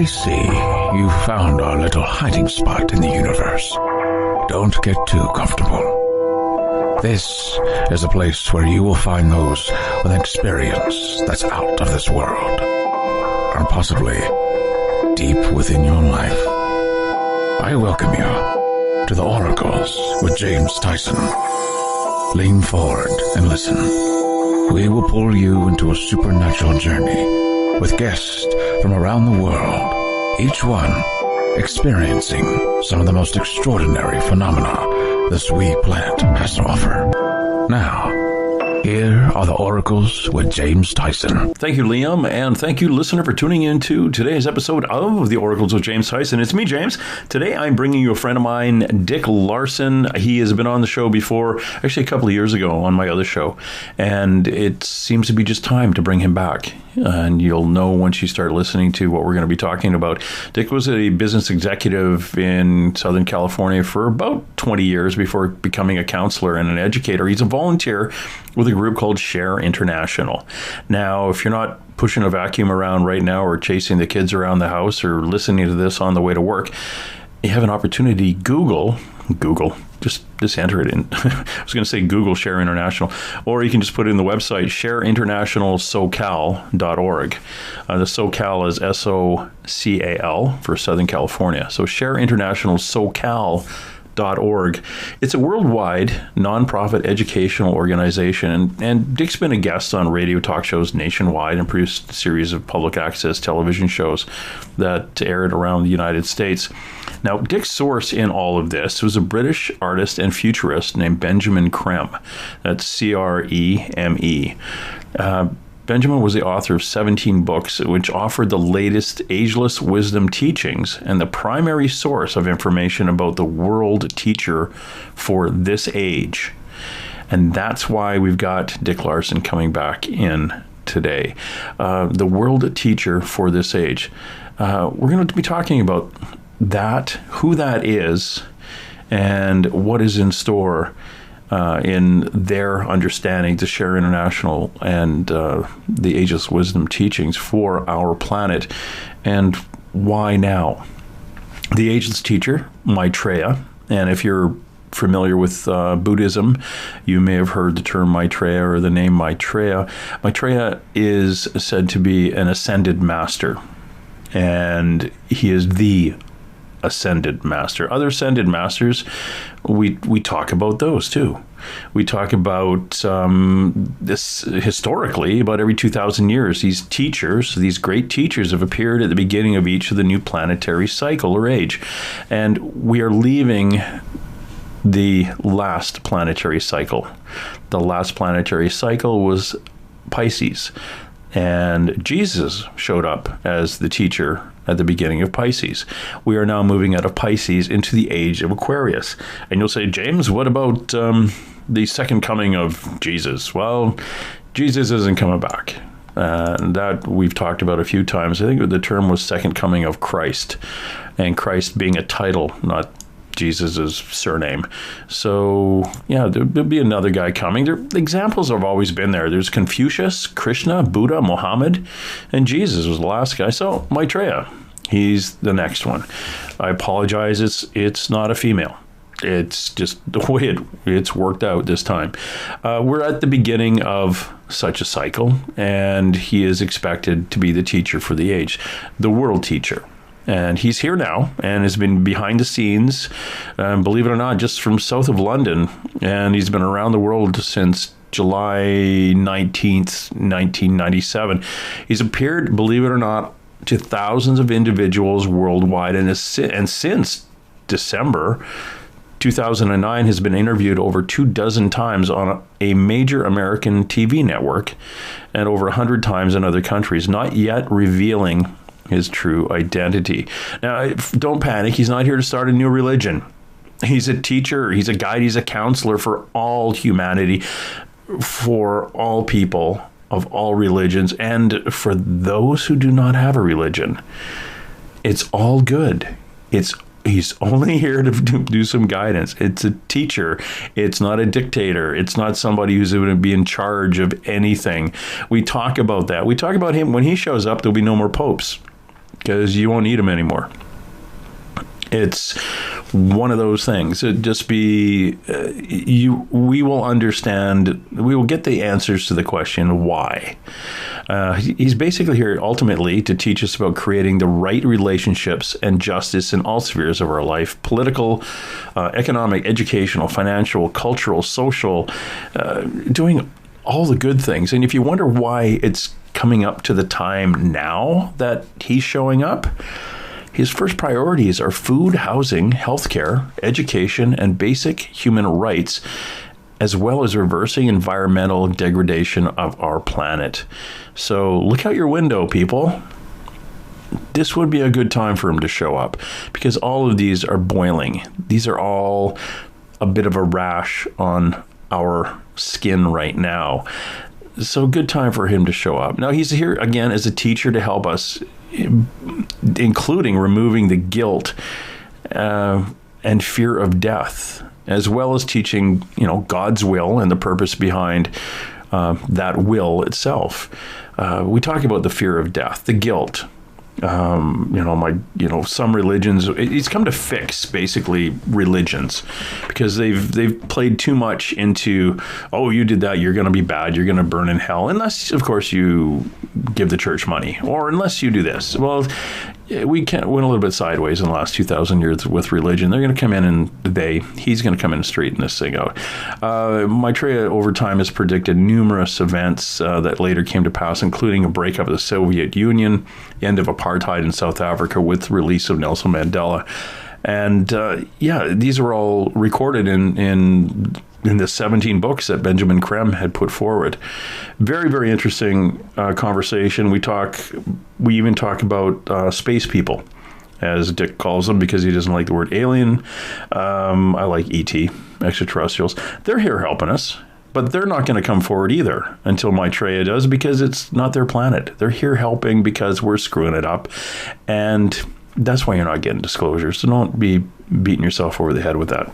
see you've found our little hiding spot in the universe. Don't get too comfortable. This is a place where you will find those with an experience that's out of this world, and possibly deep within your life. I welcome you to the Oracles with James Tyson. Lean forward and listen. We will pull you into a supernatural journey with guests from around the world, each one experiencing some of the most extraordinary phenomena this wee planet has to offer. Now, here are the Oracles with James Tyson. Thank you, Liam, and thank you, listener, for tuning in to today's episode of the Oracles with James Tyson. It's me, James. Today, I'm bringing you a friend of mine, Dick Larson. He has been on the show before, actually a couple of years ago on my other show, and it seems to be just time to bring him back. And you'll know once you start listening to what we're going to be talking about. Dick was a business executive in Southern California for about 20 years before becoming a counselor and an educator. He's a volunteer with a group called Share International. Now, if you're not pushing a vacuum around right now or chasing the kids around the house or listening to this on the way to work, you have an opportunity. Google, just enter it in. I was going to say Google Share International, or you can just put it in the website, shareinternationalsocal.org. The SoCal is SOCAL for Southern California. So shareinternationalsocal.org. It's a worldwide nonprofit educational organization, and Dick's been a guest on radio talk shows nationwide and produced a series of public access television shows that aired around the United States. Now, Dick's source in all of this was a British artist and futurist named Benjamin Creme. That's C-R-E-M-E. Benjamin was the author of 17 books, which offered the latest Ageless Wisdom teachings and the primary source of information about the world teacher for this age. And that's why we've got Dick Larson coming back in today. The world teacher for this age. We're going to be talking about that, who that is, and what is in store in their understanding to Share International and the Ageless Wisdom teachings for our planet, and why now. The Ageless teacher, Maitreya, and if you're familiar with Buddhism, you may have heard the term Maitreya or the name Maitreya. Maitreya is said to be an ascended master, and he is the ascended master. Other ascended masters, we talk about those too. We talk about this historically, about every 2,000 years. These teachers, these great teachers, have appeared at the beginning of each of the new planetary cycle or age. And we are leaving the last planetary cycle. The last planetary cycle was Pisces. And Jesus showed up as the teacher at the beginning of Pisces. We are now moving out of Pisces into the age of Aquarius. And you'll say, James, what about the second coming of Jesus? Well, Jesus isn't coming back. That we've talked about a few times. I think the term was second coming of Christ, and Christ being a title, not Jesus' surname. So, yeah, there'll be another guy coming. The examples have always been there. There's Confucius, Krishna, Buddha, Muhammad, and Jesus was the last guy. So, Maitreya, he's the next one. I apologize, it's not a female. It's just the way it's worked out this time. We're at the beginning of such a cycle, and he is expected to be the teacher for the age, the world teacher. And he's here now and has been behind the scenes, believe it or not, just from south of London. And he's been around the world since July 19th, 1997. He's appeared, believe it or not, to thousands of individuals worldwide. And since December 2009 has been interviewed over 24 times on a major American TV network and over 100 times in other countries, not yet revealing his true identity. Now, don't panic. He's not here to start a new religion. He's a teacher. He's a guide. He's a counselor for all humanity, for all people of all religions, and for those who do not have a religion. It's all good. He's only here to do some guidance. It's a teacher. It's not a dictator. It's not somebody who's going to be in charge of anything. We talk about that. We talk about him. When he shows up, there'll be no more popes. because you won't need them anymore. It's one of those things. It just be we will understand. We will get the answers to the question why. He's basically here ultimately to teach us about creating the right relationships and justice in all spheres of our life: political, economic, educational, financial, cultural, social, doing all the good things. And if you wonder why it's coming up to the time now that he's showing up, his first priorities are food, housing, healthcare, education, and basic human rights, as well as reversing environmental degradation of our planet. So look out your window, people. This would be a good time for him to show up, because all of these are boiling. These are all a bit of a rash on our skin right now. So good time for him to show up. Now, he's here again as a teacher to help us, including removing the guilt and fear of death, as well as teaching, God's will and the purpose behind that will itself. We talk about the fear of death, the guilt. Some religions, he's come to fix basically religions, because they've played too much into, oh, you did that, you're going to be bad, you're going to burn in hell, unless of course you give the church money, or unless you do this. Well, we went a little bit sideways in the last 2,000 years with religion. They're going to come in and he's going to come in and straighten this thing out. Maitreya over time has predicted numerous events that later came to pass, including a breakup of the Soviet Union, the end of apartheid in South Africa with the release of Nelson Mandela. And these are all recorded in the 17 books that Benjamin Creme had put forward. Very, very interesting conversation. We even talk about space people, as Dick calls them, because he doesn't like the word alien. I like ET, extraterrestrials. They're here helping us, but they're not going to come forward either until Maitreya does, because it's not their planet. They're here helping because we're screwing it up. And that's why you're not getting disclosure. So don't be beating yourself over the head with that.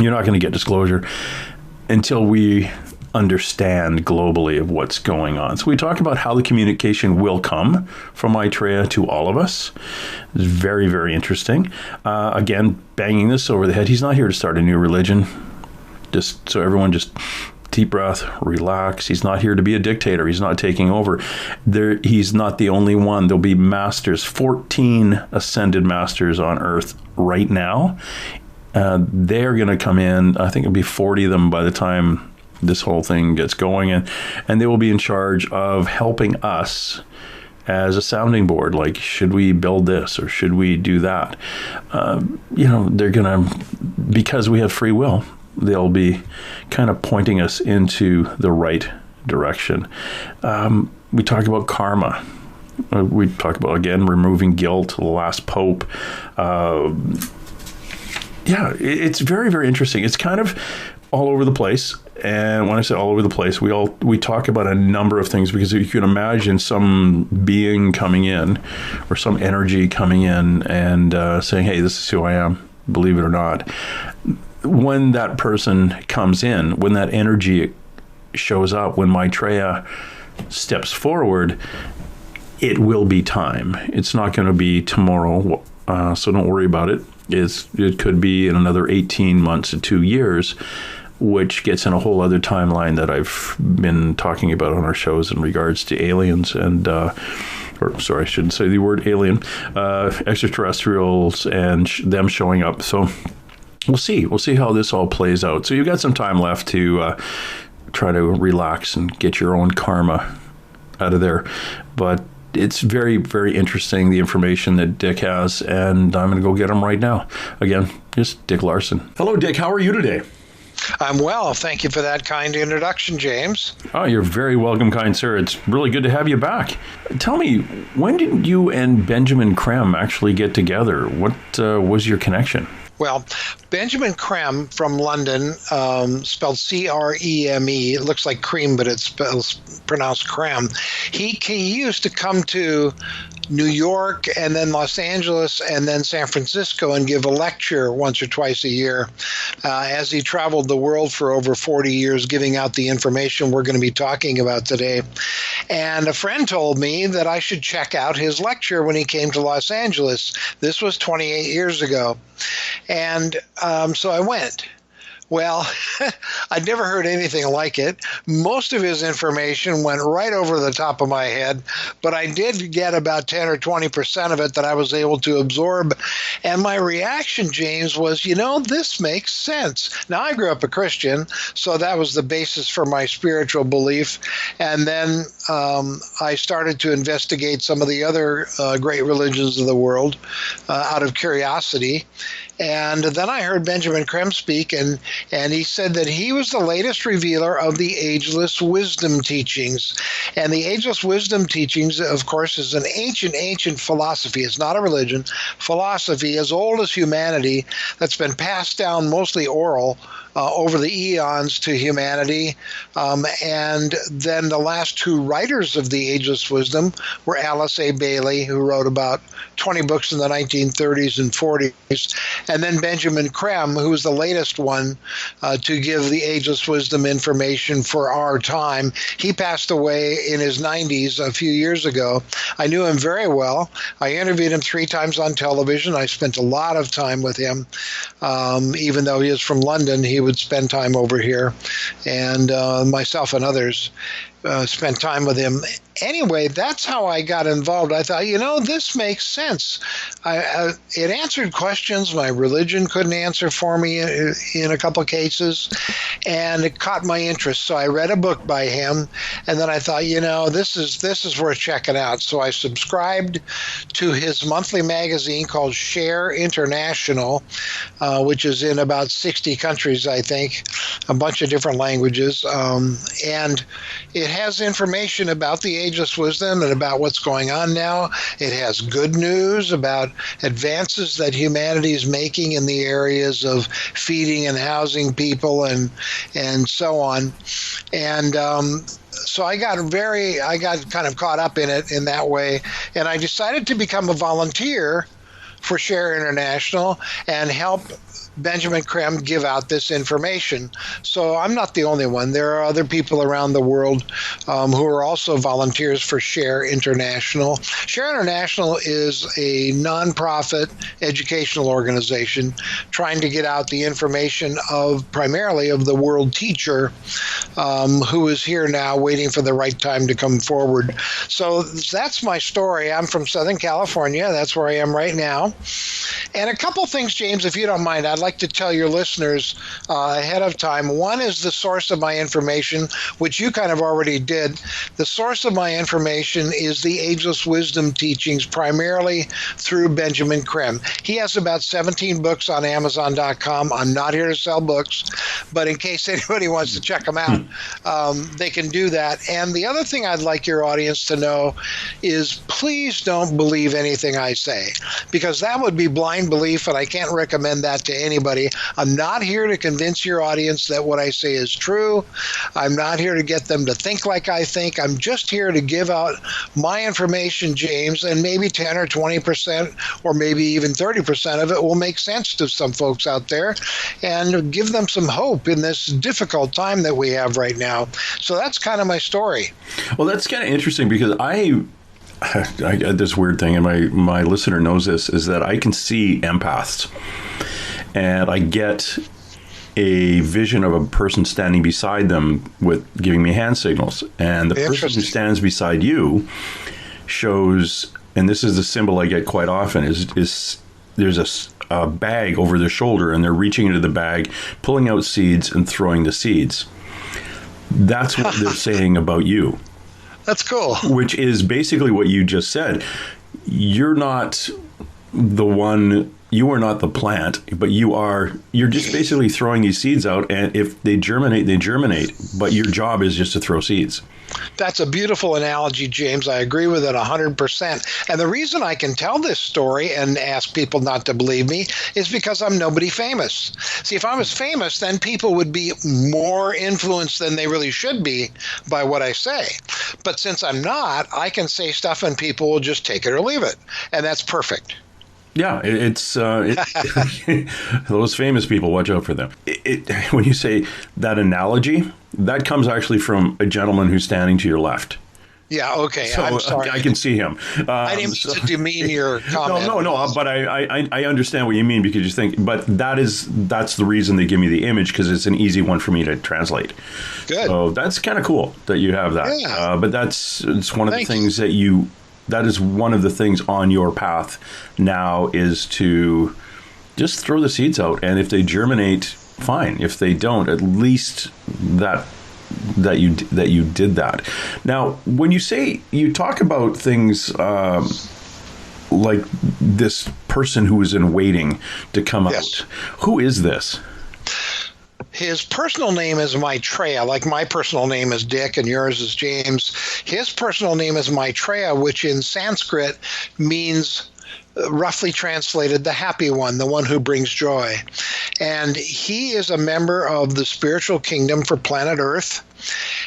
You're not going to get disclosure until we understand globally of what's going on. So we talk about how the communication will come from Maitreya to all of us. It's very, very interesting. Again, banging this over the head. He's not here to start a new religion. Just so everyone just deep breath, relax. He's not here to be a dictator. He's not taking over. He's not the only one. There'll be masters, 14 ascended masters on Earth right now. They're going to come in. I think it'll be 40 of them by the time this whole thing gets going, and they will be in charge of helping us as a sounding board. Like, should we build this or should we do that? They're going to, because we have free will, they'll be kind of pointing us into the right direction. We talk about karma. We talk about, again, removing guilt, the last pope. It's very, very interesting. It's kind of all over the place. And when I say all over the place, we talk about a number of things, because you can imagine some being coming in, or some energy coming in and saying, hey, this is who I am, believe it or not. When that person comes in, when that energy shows up, when Maitreya steps forward, it will be time. It's not going to be tomorrow, so don't worry about it. It could be in another 18 months to 2 years, which gets in a whole other timeline that I've been talking about on our shows in regards to aliens and, I shouldn't say the word alien, extraterrestrials and them showing up. So we'll see. We'll see how this all plays out. So you've got some time left to try to relax and get your own karma out of there. But it's very, very interesting, the information that Dick has, and I'm going to go get him right now. Again, just Dick Larson. Hello, Dick. How are you today? I'm well. Thank you for that kind introduction, James. Oh, you're very welcome, kind sir. It's really good to have you back. Tell me, when did you and Benjamin Creme actually get together? What was your connection? Well, Benjamin Creme from London, spelled C-R-E-M-E. It looks like cream, but it's pronounced creme. He used to come to New York and then Los Angeles and then San Francisco and give a lecture once or twice a year as he traveled the world for over 40 years giving out the information we're going to be talking about today. And a friend told me that I should check out his lecture when he came to Los Angeles. This was 28 years ago. And so I went. Well, I'd never heard anything like it. Most of his information went right over the top of my head, but I did get about 10 or 20% of it that I was able to absorb. And my reaction, James, was, this makes sense. Now, I grew up a Christian, so that was the basis for my spiritual belief. And then I started to investigate some of the other great religions of the world out of curiosity. And then I heard Benjamin Creme speak, and he said that he was the latest revealer of the Ageless Wisdom teachings. And the Ageless Wisdom teachings, of course, is an ancient philosophy. It's not a religion. Philosophy as old as humanity that's been passed down mostly oral over the eons to humanity. And then the last two writers of the Ageless Wisdom were Alice A. Bailey, who wrote about 20 books in the 1930s and 40s, and then Benjamin Creme, who was the latest one to give the Ageless Wisdom information for our time. He passed away in his 90s a few years ago. I knew him very well. I interviewed him 3 times on television. I spent a lot of time with him. Even though he is from London, he would spend time over here, and myself and others spent time with him. Anyway, that's how I got involved. I thought, this makes sense. It answered questions my religion couldn't answer for me in a couple of cases, and it caught my interest. So I read a book by him, and then I thought, this is worth checking out. So I subscribed to his monthly magazine called Share International, which is in about 60 countries, I think, a bunch of different languages, and it has information about the Ageless Wisdom and about what's going on now. It has good news about advances that humanity is making in the areas of feeding and housing people and so on. And so I got kind of caught up in it in that way, and I decided to become a volunteer for Share International and help Benjamin Creme give out this information. So I'm not the only one. There are other people around the world who are also volunteers for Share International. Share International is a nonprofit educational organization trying to get out the information primarily of the world teacher who is here now waiting for the right time to come forward. So that's my story. I'm from Southern California. That's where I am right now. And a couple things, James, if you don't mind, I'd like to tell your listeners ahead of time. One is the source of my information, which you kind of already did. The source of my information is the Ageless Wisdom teachings, primarily through Benjamin Creme. He has about 17 books on Amazon.com. I'm not here to sell books, but in case anybody wants to check them out, they can do that. And the other thing I'd like your audience to know is please don't believe anything I say, because that would be blind belief, and I can't recommend that to anybody. I'm not here to convince your audience that what I say is true. I'm not here to get them to think like I think. I'm just here to give out my information, James, and maybe 10 or 20% or maybe even 30% of it will make sense to some folks out there and give them some hope in this difficult time that we have right now. So that's kind of my story. Well, that's kind of interesting because I this weird thing, and my listener knows this, is that I can see empaths. And I get a vision of a person standing beside them with giving me hand signals. And the person who stands beside you shows, and this is the symbol I get quite often, is there's a bag over their shoulder, and they're reaching into the bag, pulling out seeds and throwing the seeds. That's what they're saying about you. That's cool. Which is basically what you just said. You're not the one, you are not the plant, but you're just basically throwing these seeds out, and if they germinate, they germinate, but your job is just to throw seeds. That's a beautiful analogy, James. I agree with it 100%. And the reason I can tell this story and ask people not to believe me is because I'm nobody famous. See, if I was famous, then people would be more influenced than they really should be by what I say. But since I'm not, I can say stuff and people will just take it or leave it. And that's perfect. Yeah, those famous people, watch out for them. When you say that analogy, that comes actually from a gentleman who's standing to your left. Yeah, okay. So, I'm sorry. I can see him. I didn't mean to demean your comment. No, but I understand what you mean, because you think, but that's the reason they give me the image, because it's an easy one for me to translate. Good. So that's kind of cool that you have that. Yeah. But it's one of the things that is one of the things on your path now, is to just throw the seeds out, and if they germinate, fine. If they don't, at least that you did that. Now, when you talk about things like this person who is in waiting to come out, who is this? His personal name is Maitreya, like my personal name is Dick and yours is James. His personal name is Maitreya, which in Sanskrit means, roughly translated, the happy one, the one who brings joy. And he is a member of the spiritual kingdom for planet Earth.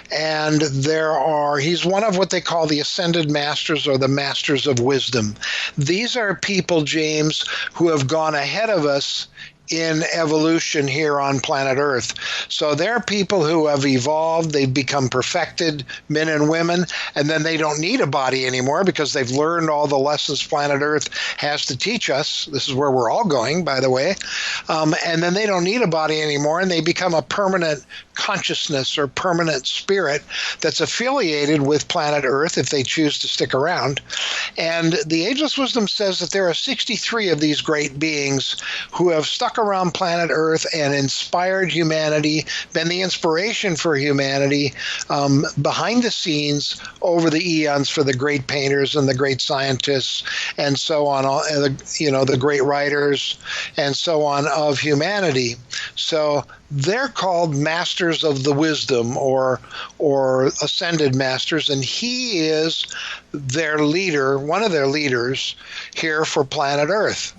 And he's one of what they call the ascended masters, or the masters of wisdom. These are people, James, who have gone ahead of us in evolution here on planet Earth. So they're people who have evolved, they've become perfected men and women, and then they don't need a body anymore because they've learned all the lessons planet Earth has to teach us. This is where we're all going, by the way. And then they don't need a body anymore, and they become a permanent consciousness or permanent spirit that's affiliated with planet Earth if they choose to stick around. And the Ageless Wisdom says that there are 63 of these great beings who have stuck around planet Earth and inspired humanity, been the inspiration for humanity behind the scenes over the eons for the great painters and the great scientists and so on, the great writers and so on of humanity. So they're called masters of the wisdom, or ascended masters, and he is their leader, one of their leaders here for planet Earth.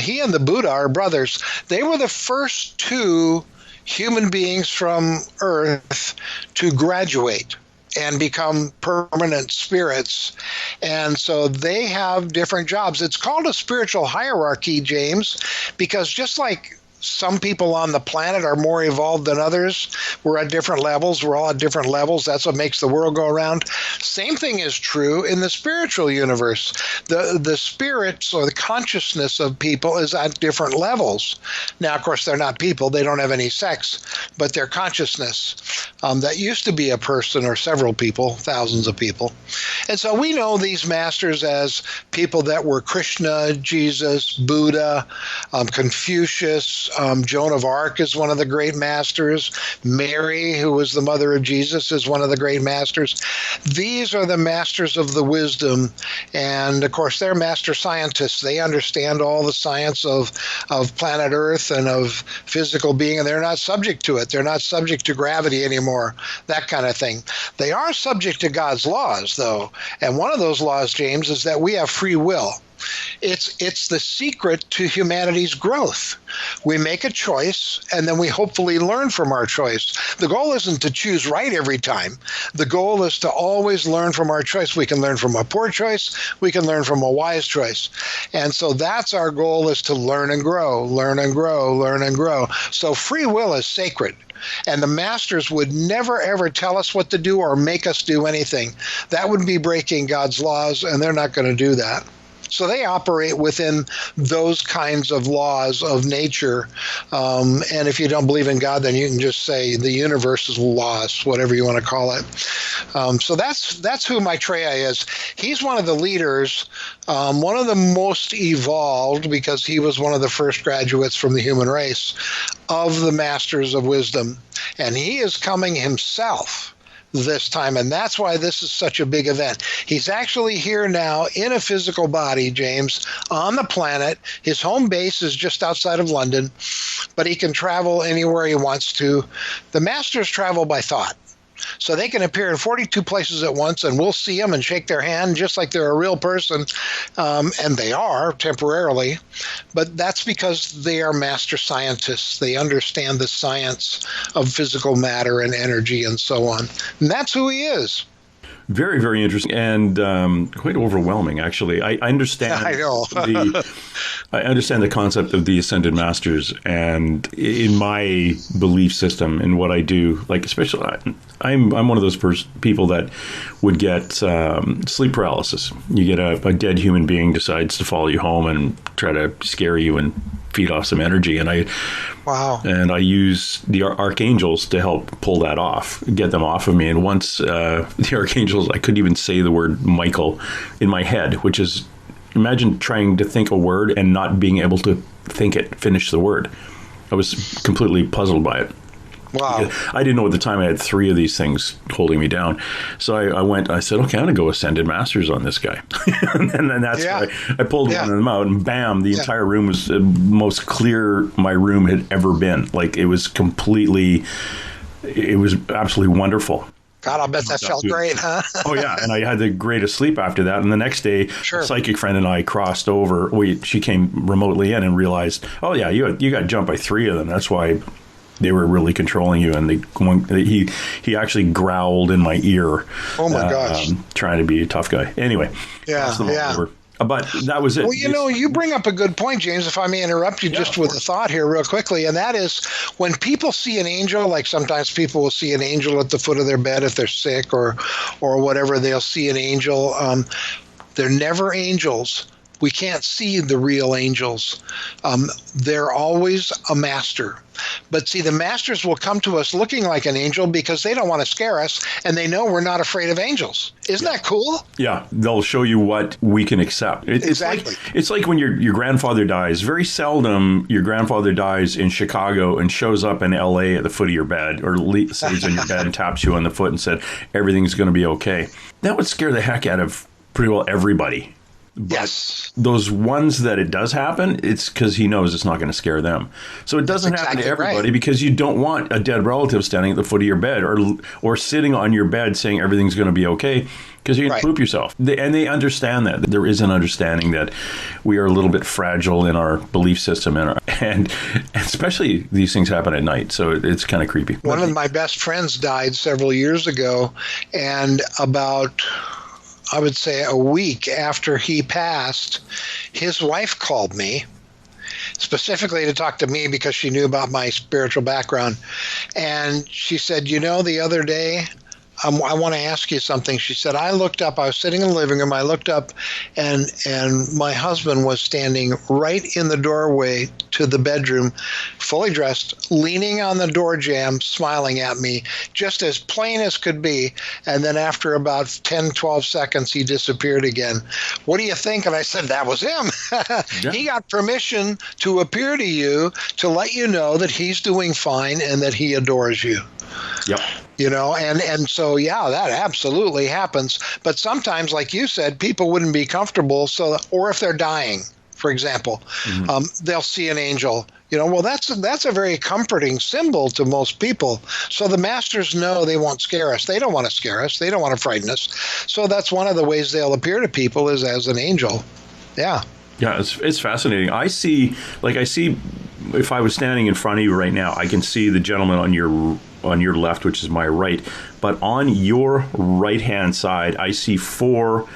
He and the Buddha are brothers. They were the first two human beings from Earth to graduate and become permanent spirits. And so they have different jobs. It's called a spiritual hierarchy, James, because just like some people on the planet are more evolved than others, we're at different levels. We're all at different levels. That's what makes the world go around. Same thing is true in the spiritual universe. The spirits, or the consciousness of people, is at different levels. Now, of course, they're not people. They don't have any sex, but their consciousness, that used to be a person or several people, thousands of people. And so we know these masters as people that were Krishna, Jesus, Buddha, Confucius. Joan of Arc is one of the great masters. Mary, who was the mother of Jesus, is one of the great masters. These are the masters of the wisdom. And of course, they're master scientists. They understand all the science of planet Earth and of physical being, and they're not subject to it. They're not subject to gravity anymore, that kind of thing. They are subject to God's laws, though. And one of those laws, James, is that we have free will. It's the secret to humanity's growth. We make a choice, and then we hopefully learn from our choice. The goal isn't to choose right every time. The goal is to always learn from our choice. We can learn from a poor choice. We can learn from a wise choice. And so that's our goal, is to learn and grow, learn and grow, learn and grow. So free will is sacred. And the masters would never, ever tell us what to do or make us do anything. That would be breaking God's laws, and they're not going to do that. So they operate within those kinds of laws of nature. And if you don't believe in God, then you can just say the universe's laws, whatever you want to call it. So that's who Maitreya is. He's one of the leaders, one of the most evolved, because he was one of the first graduates from the human race, of the masters of wisdom. And he is coming himself this time. And that's why this is such a big event. He's actually here now in a physical body, James, on the planet. His home base is just outside of London, but he can travel anywhere he wants to. The masters travel by thought. So they can appear in 42 places at once, and we'll see them and shake their hand just like they're a real person, and they are temporarily. But that's because they are master scientists. They understand the science of physical matter and energy and so on. And that's who he is. Very, very interesting and quite overwhelming, actually. I understand. I know. I understand the concept of the ascended masters, and in my belief system and what I do, like especially, I'm one of those people that would get sleep paralysis. You get a dead human being decides to follow you home and try to scare you and feed off some energy, and I use the archangels to help pull that off, get them off of me. And once the archangels, I couldn't even say the word Michael in my head, which is, imagine trying to think a word and not being able to finish the word. I was completely puzzled by it. Wow. I didn't know at the time I had 3 of these things holding me down. So I said, okay, I'm going to go Ascended Masters on this guy. and then that's why I pulled one of them out, and bam, the entire room was the most clear my room had ever been. Like, it was absolutely wonderful. God, I'll bet that felt great, huh? Oh, yeah. And I had the greatest sleep after that. And the next day, a psychic friend and I crossed over. She came remotely in and realized, oh, yeah, you got jumped by 3 of them. That's why they were really controlling you, and he actually growled in my ear. Oh my gosh! Trying to be a tough guy. Anyway, over. But that was it. Well, you bring up a good point, James, if I may interrupt you just with a thought here real quickly, and that is when people see an angel, like sometimes people will see an angel at the foot of their bed if they're sick or whatever, they'll see an angel. They're never angels. We can't see the real angels. They're always a master. But see, the masters will come to us looking like an angel because they don't want to scare us, and they know we're not afraid of angels. Isn't that cool? Yeah, they'll show you what we can accept. Exactly. It's like when your grandfather dies. Very seldom your grandfather dies in Chicago and shows up in L.A. at the foot of your bed, or stays on your bed and taps you on the foot and said, everything's going to be okay. That would scare the heck out of pretty well everybody. But yes. Those ones that it does happen, it's because he knows it's not going to scare them. So it doesn't happen to everybody because you don't want a dead relative standing at the foot of your bed or sitting on your bed saying everything's going to be okay, because you're going to poop yourself. And they understand that. There is an understanding that we are a little bit fragile in our belief system, and especially these things happen at night. So it's kind of creepy. One of my best friends died several years ago, and about, I would say, a week after he passed, his wife called me specifically to talk to me because she knew about my spiritual background. And she said, the other day, I want to ask you something. She said, I looked up, I was sitting in the living room, I looked up, and my husband was standing right in the doorway to the bedroom, fully dressed, leaning on the door jamb, smiling at me, just as plain as could be. And then after about 10, 12 seconds, he disappeared again. What do you think? And I said, that was him. He got permission to appear to you to let you know that he's doing fine and that he adores you. Yep. And so, that absolutely happens. But sometimes, like you said, people wouldn't be comfortable. Or if they're dying, for example, they'll see an angel. That's a very comforting symbol to most people. So the masters know they won't scare us. They don't want to scare us. They don't want to frighten us. So that's one of the ways they'll appear to people is as an angel. Yeah. Yeah, it's fascinating. I see, if I was standing in front of you right now, I can see the gentleman on your left, which is my right. But on your right-hand side, I see 5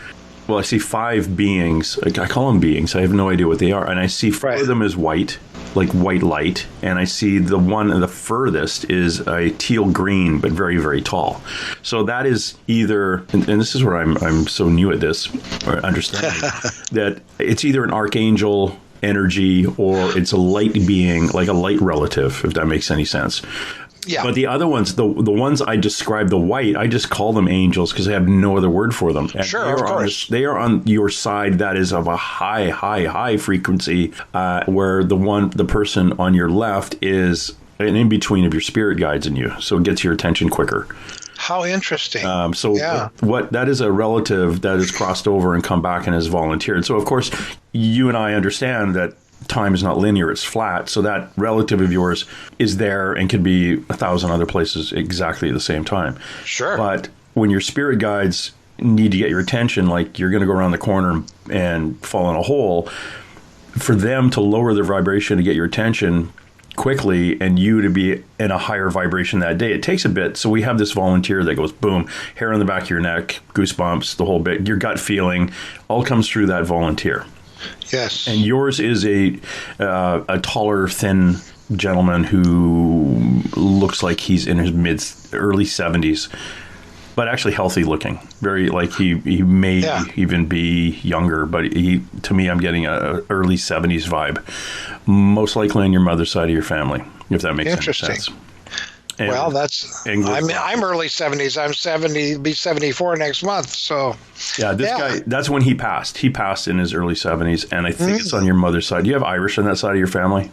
beings. I call them beings. I have no idea what they are. And I see 4 of them as white, like white light. And I see the one the furthest is a teal green, but very, very tall. So that is either, and this is where I'm so new at this, or understanding, that it's either an archangel energy or it's a light being, like a light relative, if that makes any sense. Yeah. But the other ones, the ones I described, the white, I just call them angels because I have no other word for them. And sure, of course. They are on your side that is of a high, high, high frequency, where the person on your left is an in-between of your spirit guides and you. So it gets your attention quicker. How interesting. What that is a relative that has crossed over and come back and has volunteered. So, of course, you and I understand that time is not linear, it's flat. So that relative of yours is there and can be 1,000 other places exactly at the same time. Sure. But when your spirit guides need to get your attention, like you're going to go around the corner and fall in a hole, for them to lower their vibration to get your attention quickly and you to be in a higher vibration that day, it takes a bit. So we have this volunteer that goes boom, hair on the back of your neck, goosebumps, the whole bit, your gut feeling, all comes through that volunteer. Yes. And yours is a taller, thin gentleman who looks like he's in his early 70s, but actually healthy looking. Very, like he may even be younger, but to me, I'm getting a early 70s vibe. Most likely on your mother's side of your family, if that makes any sense. And, well, I'm early 70s. I'm be 74 next month. So this guy, that's when he passed. He passed in his early 70s, and I think it's on your mother's side. Do you have Irish on that side of your family?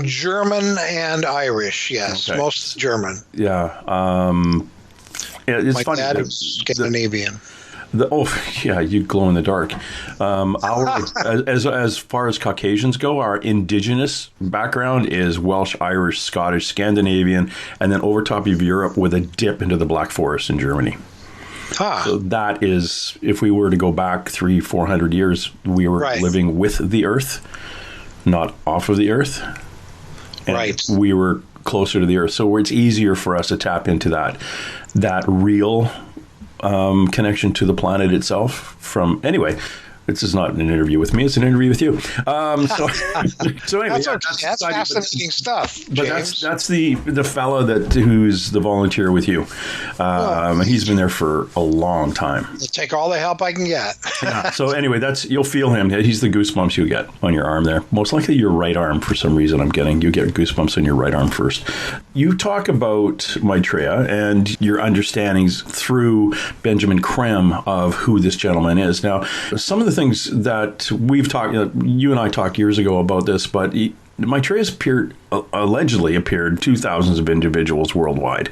German and Irish, yes. Okay. Most German. Yeah. It's My funny. dad is Scandinavian. You glow in the dark. As far as Caucasians go, our indigenous background is Welsh, Irish, Scottish, Scandinavian, and then over top of Europe with a dip into the Black Forest in Germany. So that is, if we were to go back 300-400 years, we were living with the earth, not off of the earth. And we were closer to the earth. So it's easier for us to tap into that real connection to the planet itself. Anyway, this is not an interview with me; it's an interview with you. So anyway, that's fascinating stuff. But James. that's the fellow who's the volunteer with you. And he's been there for a long time. I'll take all the help I can get. So anyway, you'll feel him. He's the goosebumps you get on your arm there. Most likely your right arm for some reason. You get goosebumps on your right arm first. You talk about Maitreya and your understandings through Benjamin Creme of who this gentleman is. Now, some of the things that we've talked, you and I talked years ago about this, but Maitreya's allegedly appeared to thousands of individuals worldwide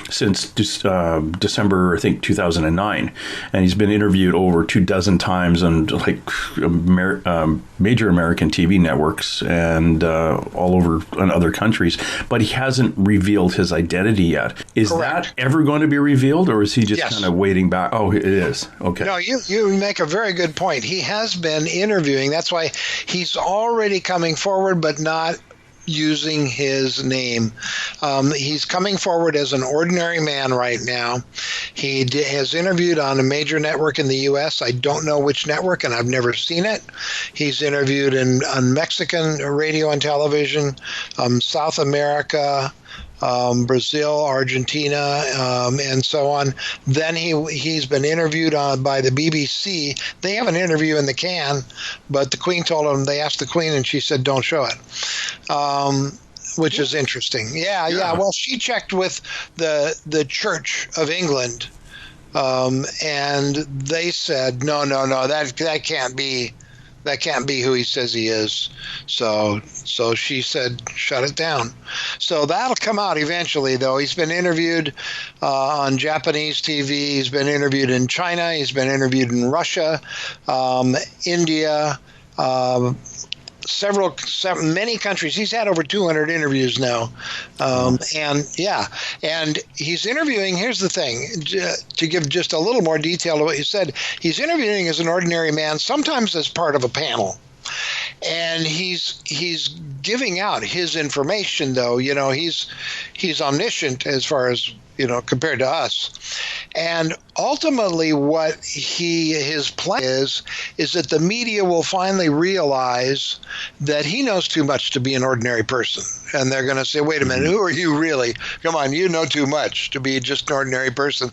since December, I think, 2009. And he's been interviewed over 24 times on major American TV networks and all over in other countries. But he hasn't revealed his identity yet. Is that ever going to be revealed, or is he just kind of waiting back? Oh, it is. Okay. No, you make a very good point. He has been interviewing. That's why he's already coming forward, but not using his name. He's coming forward as an ordinary man right now. He has interviewed on a major network in the U.S. I don't know which network, and I've never seen it. He's interviewed on Mexican radio and television, South America, Brazil, Argentina, and so on. Then he's been interviewed by the BBC. They have an interview in the can, but the Queen told him, they asked the Queen and she said, don't show it. Which is interesting. Yeah. Well, she checked with the Church of England, and they said, no, that can't be. That can't be who he says he is. So she said, shut it down. So that'll come out eventually, though. He's been interviewed on Japanese TV. He's been interviewed in China. He's been interviewed in Russia, India, many countries. He's had over 200 interviews now. And he's interviewing. Here's the thing, to give just a little more detail to what you said, he's interviewing as an ordinary man, sometimes as part of a panel. And he's giving out his information, though. He's omniscient as far as, compared to us. And ultimately what his plan is that the media will finally realize that he knows too much to be an ordinary person. And they're going to say, wait a minute, who are you really? Come on, you know too much to be just an ordinary person.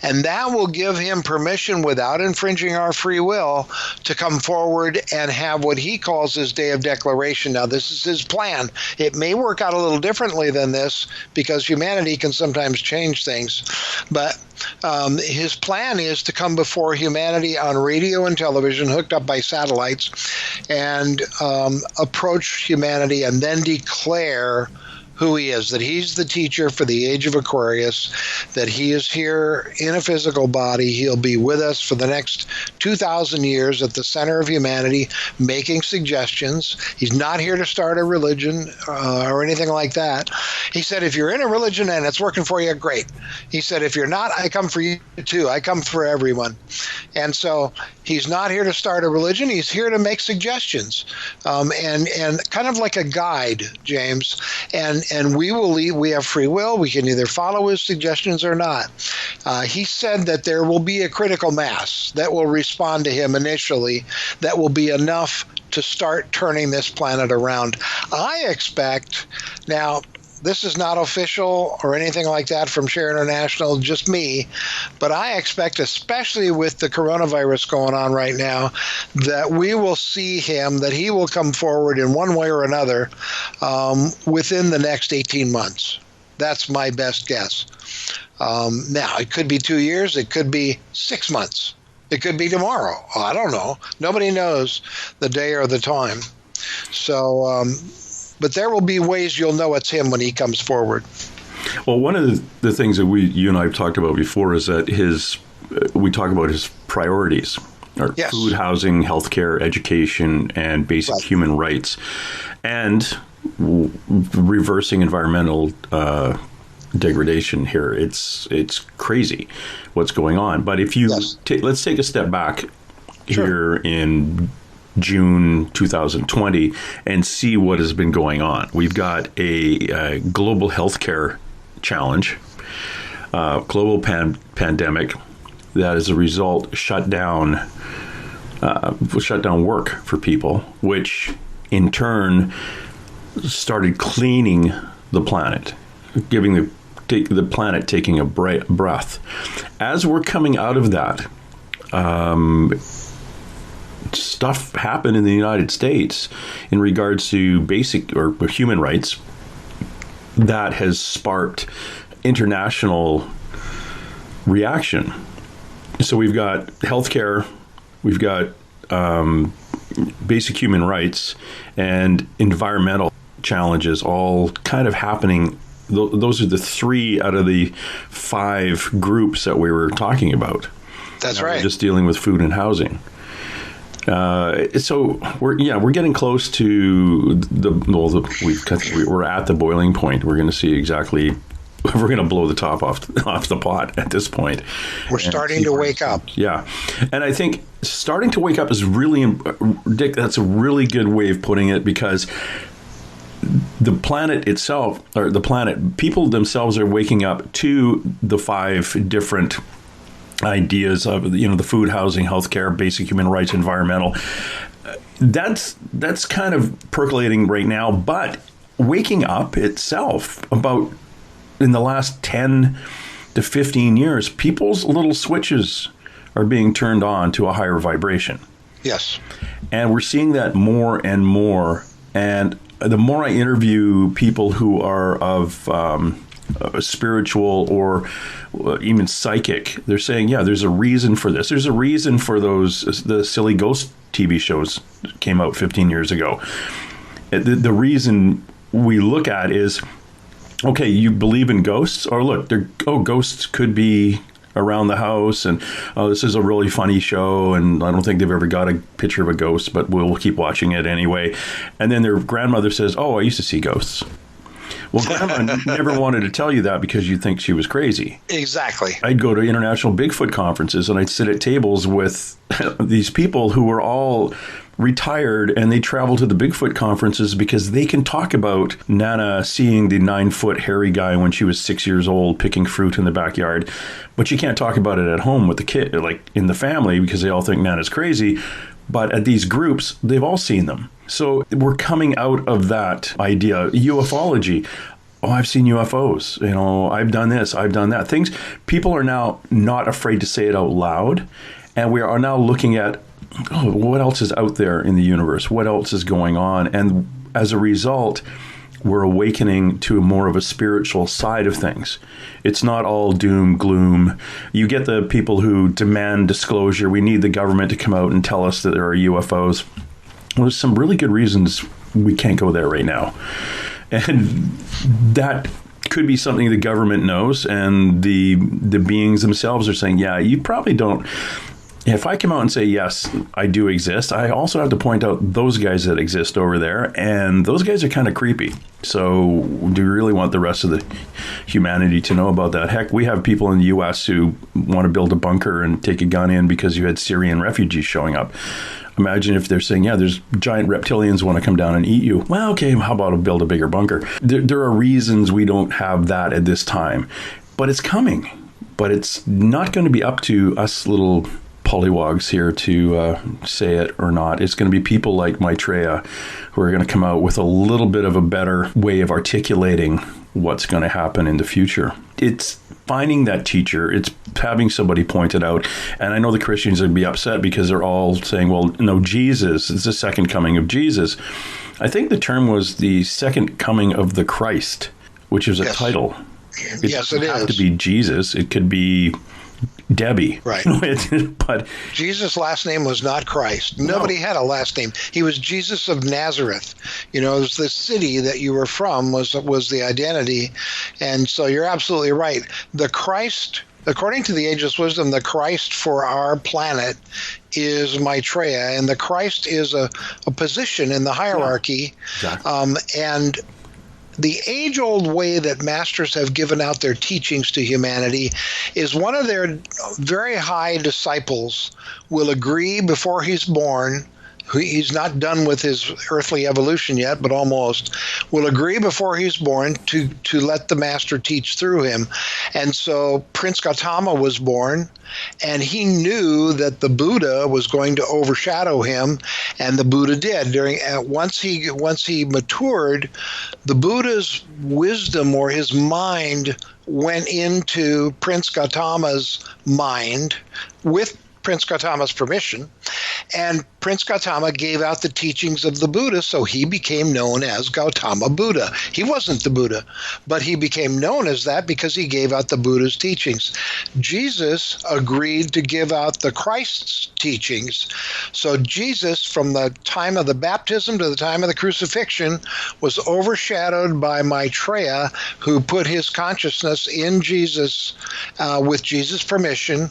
And that will give him permission, without infringing our free will, to come forward and have what he calls his day of declaration. Now, this is his plan. It may work out a little differently than this, because humanity can sometimes change things. But his plan is to come before humanity on radio and television, hooked up by satellites, and approach humanity and then declare who he is, that he's the teacher for the age of Aquarius, that he is here in a physical body. He'll be with us for the next 2,000 years at the center of humanity, making suggestions. He's not here to start a religion or anything like that. He said, if you're in a religion and it's working for you, great. He said, if you're not, I come for you too. I come for everyone. And so he's not here to start a religion. He's here to make suggestions, and kind of like a guide, James. And we have free will. We can either follow his suggestions or not. He said that there will be a critical mass that will respond to him initially, that will be enough to start turning this planet around. I expect, now, this is not official or anything like that from Share International, just me, but I expect, especially with the coronavirus going on right now, that we will see him, that he will come forward in one way or another within the next 18 months. That's my best guess. Now, it could be 2 years, it could be 6 months, it could be tomorrow. I don't know. Nobody knows the day or the time. So, but there will be ways you'll know it's him when he comes forward. Well, one of the things that you and I have talked about before is that we talk about his priorities are Yes. food, housing, healthcare, education, and basic human rights, and reversing environmental degradation here. It's crazy what's going on. But if you let's take a step back here in June 2020 and see what has been going on. We've got a global healthcare challenge, global pandemic that as a result shut down work for people, which in turn started cleaning the planet, giving the planet taking a breath. As we're coming out of that, stuff happened in the United States in regards to basic or human rights that has sparked international reaction. So we've got healthcare, we've got basic human rights, and environmental challenges all kind of happening. Those are the 3 out of the 5 groups that we were talking about. That's now right. We're just dealing with food and housing. So we're getting close to we're at the boiling point. We're going to see exactly. We're going to blow the top off the pot at this point. We're starting to wake up. Yeah, and I think starting to wake up is really, Dick. That's a really good way of putting it, because the planet itself, or people themselves are waking up to the 5 different ideas of the food, housing, healthcare, basic human rights, environmental. That's kind of percolating right now, but waking up itself, about in the last 10 to 15 years, people's little switches are being turned on to a higher vibration. Yes. And we're seeing that more and more. And the more I interview people who are of spiritual or even psychic, they're saying, yeah, there's a reason for this. There's a reason for the silly ghost TV shows that came out 15 years ago. The reason we look at is, okay, you believe in ghosts? Or look, ghosts could be around the house, and this is a really funny show, and I don't think they've ever got a picture of a ghost, but we'll keep watching it anyway. And then their grandmother says, oh, I used to see ghosts. Well, Grandma never wanted to tell you that because you'd think she was crazy. Exactly. I'd go to international Bigfoot conferences, and I'd sit at tables with these people who were all retired, and they travel to the Bigfoot conferences because they can talk about Nana seeing the 9-foot hairy guy when she was 6 years old picking fruit in the backyard. But you can't talk about it at home with the kid, like in the family, because they all think Nana's crazy. But at these groups, they've all seen them. So we're coming out of that idea. Ufology. Oh, I've seen UFOs. I've done this, I've done that. People are now not afraid to say it out loud. And we are now looking at, what else is out there in the universe? What else is going on? And as a result, we're awakening to more of a spiritual side of things. It's not all doom, gloom. You get the people who demand disclosure. We need the government to come out and tell us that there are UFOs. Well, there's some really good reasons we can't go there right now. And that could be something the government knows, and the beings themselves are saying, yeah, you probably don't. If I come out and say, yes, I do exist, I also have to point out those guys that exist over there, and those guys are kind of creepy. So do you really want the rest of the humanity to know about that? Heck, we have people in the U.S. who want to build a bunker and take a gun in because you had Syrian refugees showing up. Imagine if they're saying, yeah, there's giant reptilians want to come down and eat you. Well, okay, how about I build a bigger bunker? There are reasons we don't have that at this time, but it's coming. But it's not going to be up to us little pollywogs here to say it or not. It's going to be people like Maitreya who are going to come out with a little bit of a better way of articulating what's going to happen in the future. It's finding that teacher. It's having somebody point it out. And I know the Christians would be upset because they're all saying, well, no, Jesus is the second coming of Jesus. I think the term was the second coming of the Christ, which is a title. It doesn't have to be Jesus. It could be Debbie. Right. But Jesus' last name was not Christ. Nobody had a last name. He was Jesus of Nazareth. You know, it was the city that you were from was the identity. And so you're absolutely right. The Christ, according to the Ageless Wisdom, the Christ for our planet is Maitreya, and the Christ is a position in the hierarchy. Yeah, exactly. And the age-old way that masters have given out their teachings to humanity is one of their very high disciples will agree before he's born. He's not done with his earthly evolution yet, but almost, will agree before he's born to let the master teach through him. And so Prince Gautama was born, and he knew that the Buddha was going to overshadow him, and the Buddha did. Once he matured, the Buddha's wisdom or his mind went into Prince Gautama's mind with Prince Gautama's permission, and Prince Gautama gave out the teachings of the Buddha, so he became known as Gautama Buddha. He wasn't the Buddha, but he became known as that because he gave out the Buddha's teachings. Jesus agreed to give out the Christ's teachings. So Jesus, from the time of the baptism to the time of the crucifixion, was overshadowed by Maitreya, who put his consciousness in Jesus with Jesus' permission,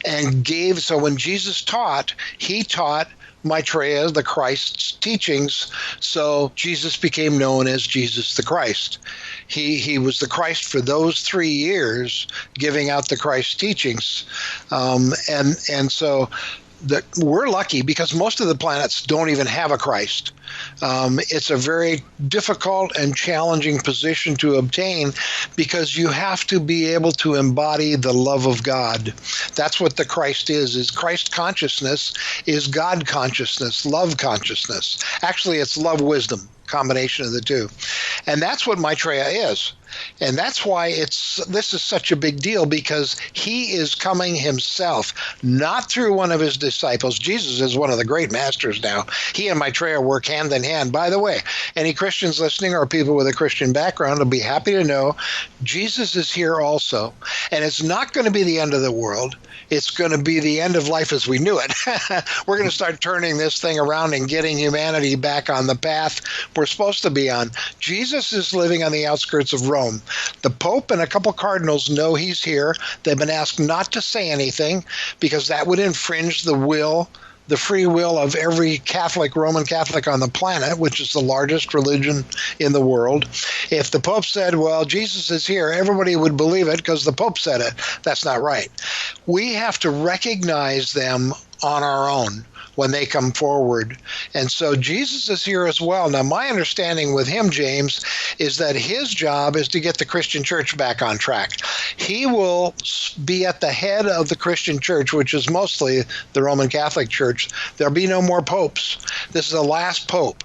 and gave. So when Jesus taught, he taught Maitreya, the Christ's teachings, so Jesus became known as Jesus the Christ. He was the Christ for those 3 years, giving out the Christ teachings, and so we're lucky because most of the planets don't even have a Christ. It's a very difficult and challenging position to obtain because you have to be able to embody the love of God. That's what the Christ is Christ consciousness is God consciousness, love consciousness. Actually, it's love wisdom, combination of the two. And that's what Maitreya is. And that's why this is such a big deal, because he is coming himself, not through one of his disciples. Jesus is one of the great masters now. He and Maitreya work hand in hand. By the way, any Christians listening or people with a Christian background will be happy to know Jesus is here also. And it's not going to be the end of the world. It's going to be the end of life as we knew it. We're going to start turning this thing around and getting humanity back on the path we're supposed to be on. Jesus is living on the outskirts of Rome. The Pope and a couple cardinals know he's here. They've been asked not to say anything because that would infringe the free will of every Roman Catholic on the planet, which is the largest religion in the world. If the Pope said, well, Jesus is here, everybody would believe it because the Pope said it. That's not right. We have to recognize them on our own when they come forward. And so Jesus is here as well. Now, my understanding with him, James, is that his job is to get the Christian church back on track. He will be at the head of the Christian church, which is mostly the Roman Catholic Church. There'll be no more popes. This is the last pope.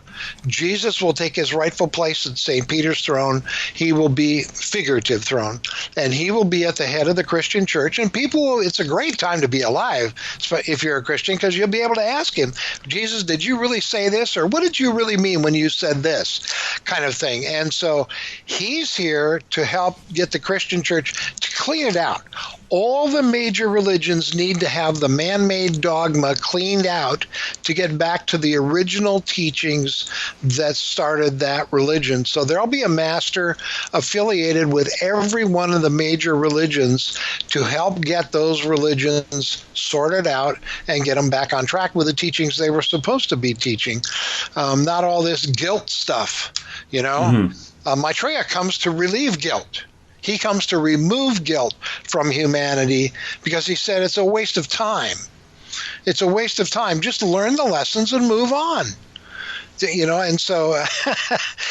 Jesus will take his rightful place at St. Peter's throne. He will be figurative throne, and he will be at the head of the Christian church. And it's a great time to be alive if you're a Christian, because you'll be able to ask him, Jesus, did you really say this? Or what did you really mean when you said this? Kind of thing. And so he's here to help get the Christian church to clean it out. All the major religions need to have the man-made dogma cleaned out to get back to the original teachings that started that religion. So there'll be a master affiliated with every one of the major religions to help get those religions sorted out and get them back on track with the teachings they were supposed to be teaching. Not all this guilt stuff, you know. Maitreya comes to relieve guilt. He comes to remove guilt from humanity because he said it's a waste of time. It's a waste of time. Just learn the lessons and move on. You know, and so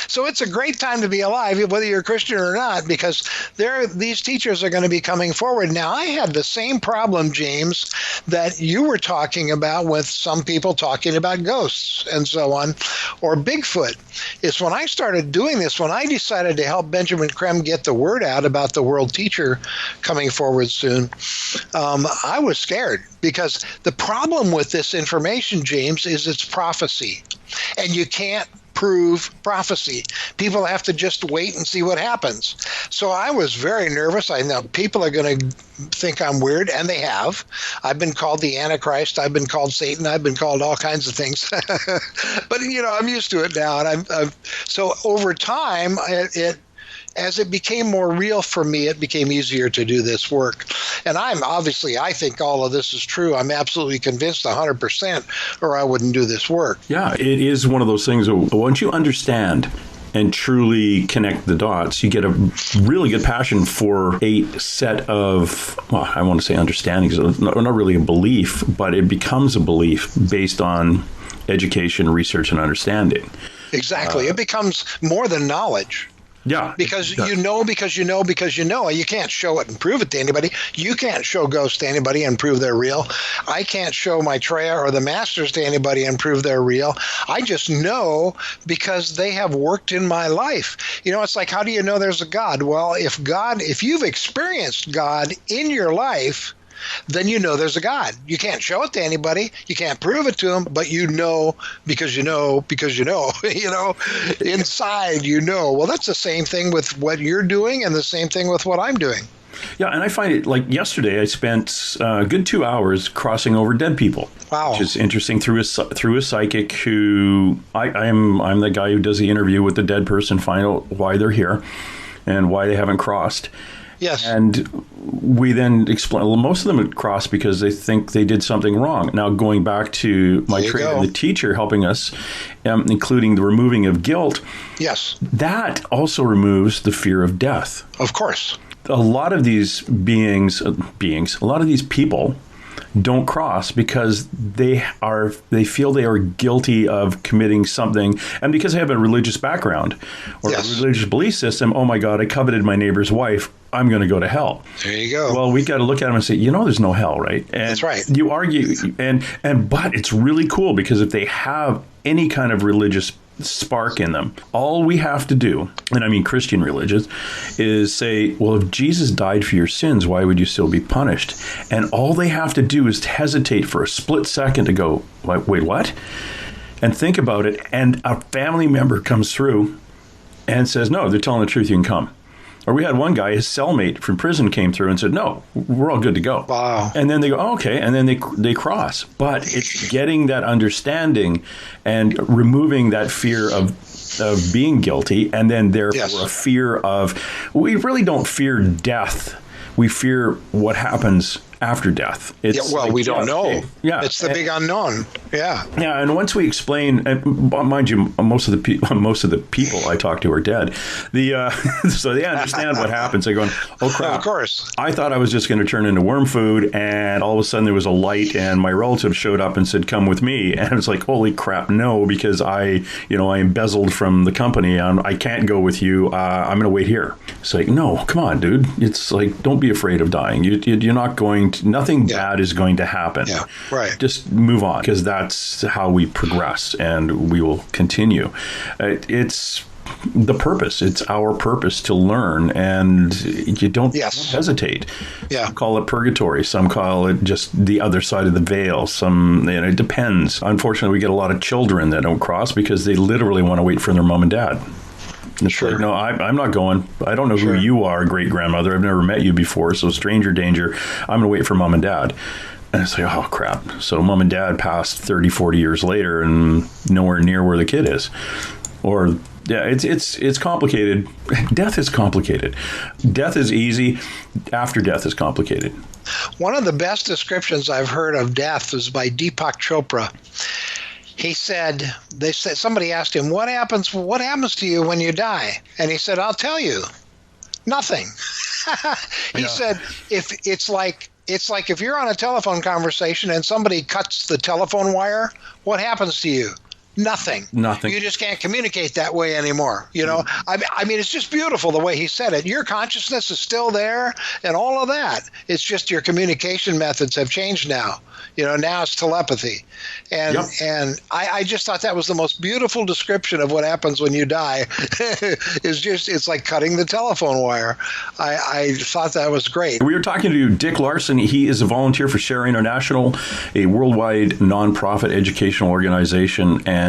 so it's a great time to be alive, whether you're a Christian or not, because these teachers are going to be coming forward. Now, I had the same problem, James, that you were talking about with some people talking about ghosts and so on, or Bigfoot. Is when I started doing this, when I decided to help Benjamin Creme get the word out about the world teacher coming forward soon, I was scared because the problem with this information, James, is it's prophecy. And you can't prove prophecy. People have to just wait and see what happens. So I was very nervous. I know people are going to think I'm weird, and they have. I've been called the Antichrist. I've been called Satan. I've been called all kinds of things. But, you know, I'm used to it now. And so over time, as it became more real for me, it became easier to do this work. And I think all of this is true. I'm absolutely convinced 100%, or I wouldn't do this work. Yeah, it is one of those things that once you understand and truly connect the dots, you get a really good passion for a set of, well, I want to say understandings, not really a belief, but it becomes a belief based on education, research, and understanding. Exactly. It becomes more than knowledge. Yeah. Because you know. You can't show it and prove it to anybody. You can't show ghosts to anybody and prove they're real. I can't show Maitreya or the masters to anybody and prove they're real. I just know because they have worked in my life. You know, it's like, how do you know there's a God? Well, if you've experienced God in your life, then you know there's a God. You can't show it to anybody. You can't prove it to them, but you know because you know, you know, inside you know. Well, that's the same thing with what you're doing and the same thing with what I'm doing. Yeah, and I find it, like yesterday, I spent a good 2 hours crossing over dead people. Wow. Which is interesting through a psychic who, I'm the guy who does the interview with the dead person, find out why they're here and why they haven't crossed. Yes. And we then explain, well, most of them had crossed because they think they did something wrong. Now, going back to Maitreya, the teacher helping us, including the removing of guilt. Yes. That also removes the fear of death. Of course. A lot of these a lot of these people don't cross because they feel they are guilty of committing something, and because they have a religious background or a religious belief system. Oh my God, I coveted my neighbor's wife, I'm going to go to hell. There you go. Well, we got to look at them and say, you know, there's no hell, right? And that's right. You argue, but it's really cool because if they have any kind of religious spark in them, all we have to do, and I mean Christian religious, is say, well, if Jesus died for your sins, why would you still be punished? And all they have to do is hesitate for a split second to go, wait, what? And think about it, and a family member comes through and says, no, they're telling the truth, you can come. Or we had one guy, his cellmate from prison came through and said, no, we're all good to go. Wow. And then they go, oh, okay. And then they cross. But it's getting that understanding and removing that fear of being guilty. And then therefore a fear of, we really don't fear death. We fear what happens after death. We don't know. Yeah, it's the big unknown. Yeah. Yeah, and once we explain, and mind you, most of the people I talk to are dead. So they understand what happens. They're going, oh crap! Of course. I thought I was just going to turn into worm food, and all of a sudden there was a light, and my relative showed up and said, "Come with me." And it's like, holy crap, no, because I embezzled from the company, and I can't go with you. I'm going to wait here. It's like, no, come on, dude. It's like, don't be afraid of dying. You're not going to. Nothing bad is going to happen. Yeah, right. Just move on, because that's how we progress, and we will continue. It's the purpose. It's our purpose to learn, and you don't hesitate. Yeah. Some call it purgatory. Some call it just the other side of the veil. Some, it depends. Unfortunately, we get a lot of children that don't cross because they literally want to wait for their mom and dad. It's Sure. like, no, I'm not going. I don't know who you are, great-grandmother. I've never met you before, so stranger danger. I'm going to wait for mom and dad. And it's like, oh, crap. So mom and dad passed 30, 40 years later and nowhere near where the kid is. Or, yeah, it's complicated. Death is complicated. Death is easy. After death is complicated. One of the best descriptions I've heard of death is by Deepak Chopra. He said, somebody asked him, what happens to you when you die? And he said, I'll tell you, nothing. He said, if it's like if you're on a telephone conversation and somebody cuts the telephone wire, what happens to you? Nothing. You just can't communicate that way anymore. I mean, it's just beautiful the way he said it. Your consciousness is still there and all of that. It's just your communication methods have changed now. Now it's telepathy. And I just thought that was the most beautiful description of what happens when you die. It's like cutting the telephone wire. I thought that was great. We were talking to Dick Larson. He is a volunteer for Share International, a worldwide nonprofit educational organization, and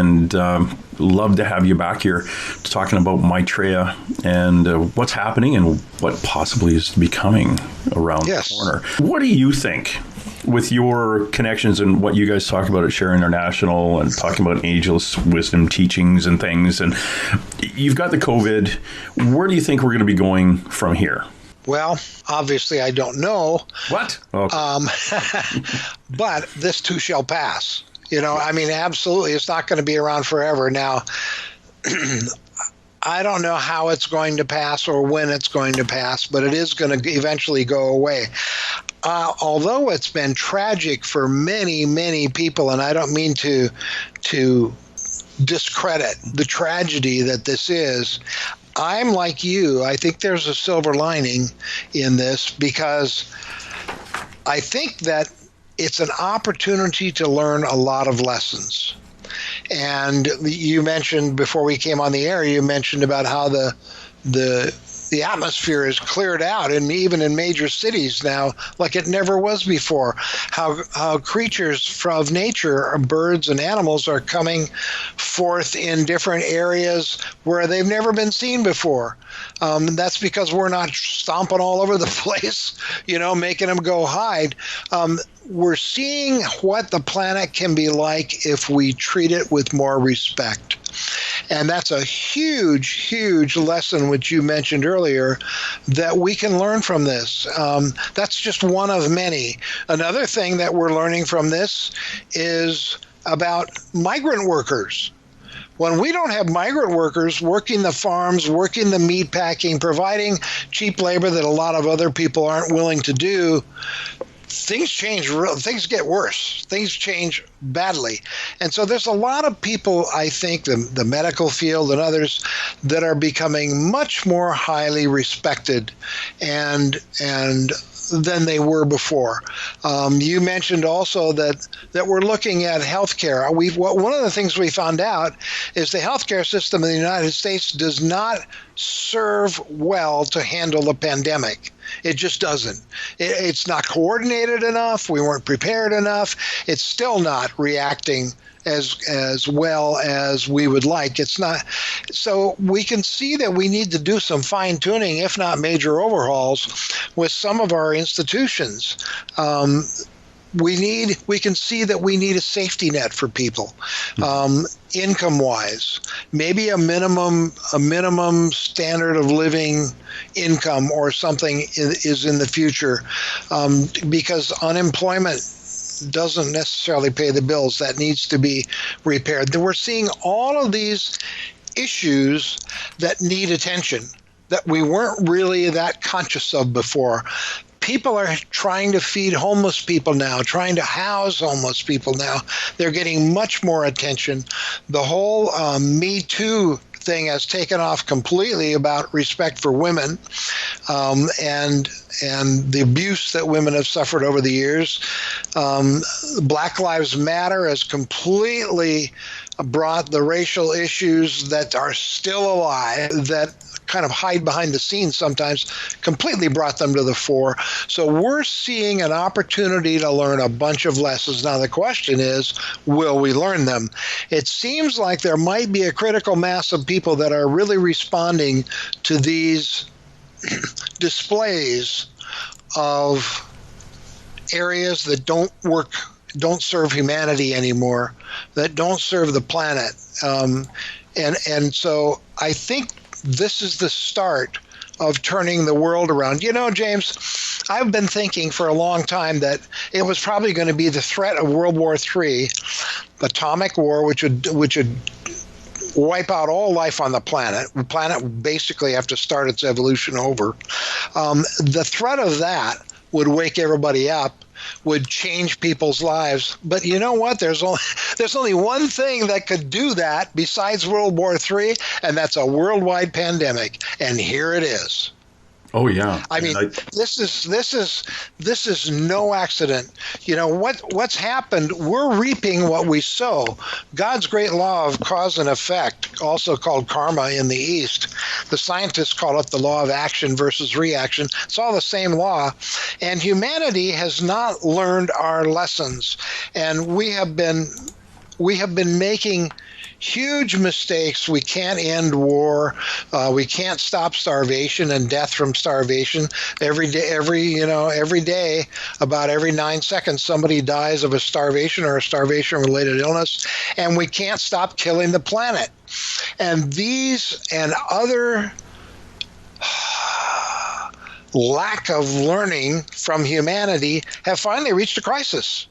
love to have you back here talking about Maitreya and what's happening and what possibly is becoming around the corner. What do you think, with your connections and what you guys talk about at Share International and talking about Ageless Wisdom teachings and things, and you've got the COVID, where do you think we're going to be going from here? Well, obviously I don't know. What? Okay. But this too shall pass. I mean, absolutely, it's not going to be around forever. Now, I don't know how it's going to pass or when it's going to pass, but it is going to eventually go away. Although it's been tragic for many, many people, and I don't mean to discredit the tragedy that this is, I'm like you. I think there's a silver lining in this, because I think that it's an opportunity to learn a lot of lessons. And you mentioned before we came on the air, you mentioned about how the atmosphere is cleared out, and even in major cities now, like it never was before. How creatures of nature, birds and animals, are coming forth in different areas where they've never been seen before. That's because we're not stomping all over the place, making them go hide. We're seeing what the planet can be like if we treat it with more respect. And that's a huge, huge lesson, which you mentioned earlier, that we can learn from this. That's just one of many. Another thing that we're learning from this is about migrant workers. When we don't have migrant workers working the farms, working the meat packing, providing cheap labor that a lot of other people aren't willing to do, things change. Things get worse. Things change badly. And so there's a lot of people, I think, the medical field and others, that are becoming much more highly respected and than they were before. You mentioned also that we're looking at healthcare. One of the things we found out is the healthcare system in the United States does not serve well to handle the pandemic. It just doesn't. It's not coordinated enough. We weren't prepared enough. It's still not reacting as well as we would like. It's not. So we can see that we need to do some fine tuning, if not major overhauls, with some of our institutions. We can see that we need a safety net for people, income-wise. Maybe a minimum standard of living income or something is in the future, because unemployment doesn't necessarily pay the bills. That needs to be repaired. We're seeing all of these issues that need attention that we weren't really that conscious of before. People are trying to feed homeless people now, trying to house homeless people now. They're getting much more attention. The whole Me Too thing has taken off completely about respect for women, and the abuse that women have suffered over the years. Black Lives Matter has completely brought the racial issues that are still alive, that kind of hide behind the scenes sometimes, completely brought them to the fore. So we're seeing an opportunity to learn a bunch of lessons. Now the question is, will we learn them? It seems like there might be a critical mass of people that are really responding to these displays of areas that don't work, don't serve humanity anymore, that don't serve the planet. And so I think this is the start of turning the world around. You know, James, I've been thinking for a long time that it was probably going to be the threat of World War III, atomic war, which would wipe out all life on the planet. The planet would basically have to start its evolution over. The threat of that would wake everybody up, would change people's lives. But you know what? There's only one thing that could do that besides World War III, and that's a worldwide pandemic. And here it is. Oh yeah. I mean, this is no accident. You know what's happened? We're reaping what we sow. God's great law of cause and effect, also called karma in the East. The scientists call it the law of action versus reaction. It's all the same law, and humanity has not learned our lessons, and we have been making huge mistakes. We can't end war. We can't stop starvation and death from starvation. Every day, about every 9 seconds, somebody dies of a starvation or a starvation-related illness, and we can't stop killing the planet. And these and other lack of learning from humanity have finally reached a crisis.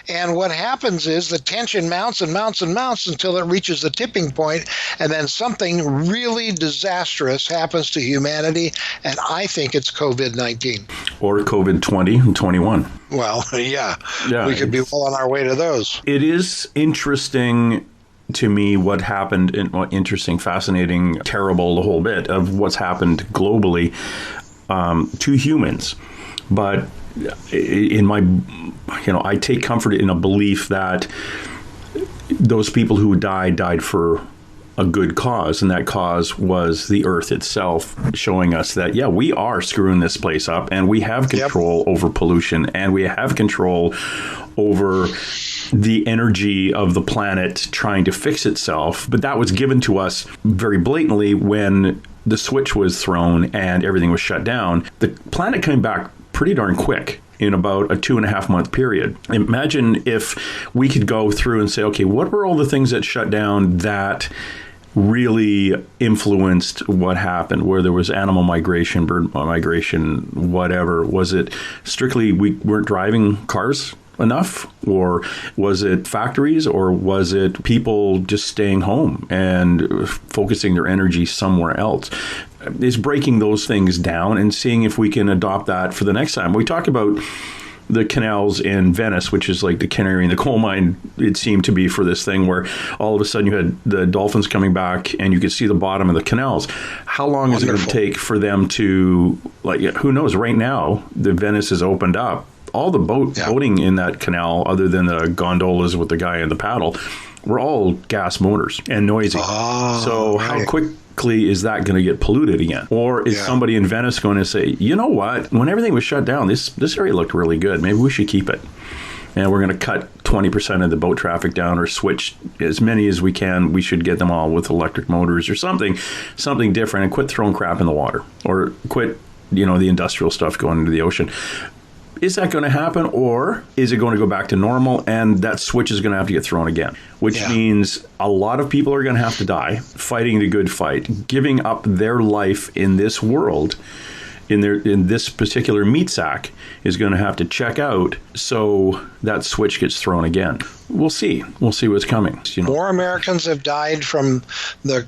And what happens is the tension mounts and mounts and mounts until it reaches the tipping point, and then something really disastrous happens to humanity, and I think it's COVID-19. Or COVID-20 and 21. Well, yeah, we could be well on our way to those. It is interesting to me what happened, interesting, fascinating, terrible, the whole bit of what's happened globally to humans. But in my, I take comfort in a belief that those people who died for a good cause, and that cause was the earth itself, showing us that, yeah, we are screwing this place up, and we have control over pollution, and we have control over the energy of the planet trying to fix itself. But that was given to us very blatantly when the switch was thrown and everything was shut down. The planet came back pretty darn quick in about a 2.5 month period. Imagine if we could go through and say, okay, what were all the things that shut down that really influenced what happened, where there was animal migration, bird migration, whatever? Was it strictly we weren't driving cars enough, or was it factories, or was it people just staying home and focusing their energy somewhere else? Is breaking those things down and seeing if we can adopt that for the next time. We talk about the canals in Venice, which is like the canary in the coal mine, it seemed to be, for this thing where all of a sudden you had the dolphins coming back and you could see the bottom of the canals. How long is it going to take for them to, like, who knows? Right now, the Venice is opened up. All the boating in that canal, other than the gondolas with the guy in the paddle, were all gas motors and noisy. So how quickly is that going to get polluted again? Or is somebody in Venice going to say, you know what, when everything was shut down, this area looked really good. Maybe we should keep it. And we're going to cut 20% of the boat traffic down, or switch as many as we can. We should get them all with electric motors or something different, and quit throwing crap in the water, or quit, the industrial stuff going into the ocean. Is that going to happen, or is it going to go back to normal and that switch is going to have to get thrown again? Which means a lot of people are going to have to die fighting the good fight, giving up their life in this world, in this particular meat sack, is going to have to check out, so that switch gets thrown again. We'll see. We'll see what's coming. More Americans have died from the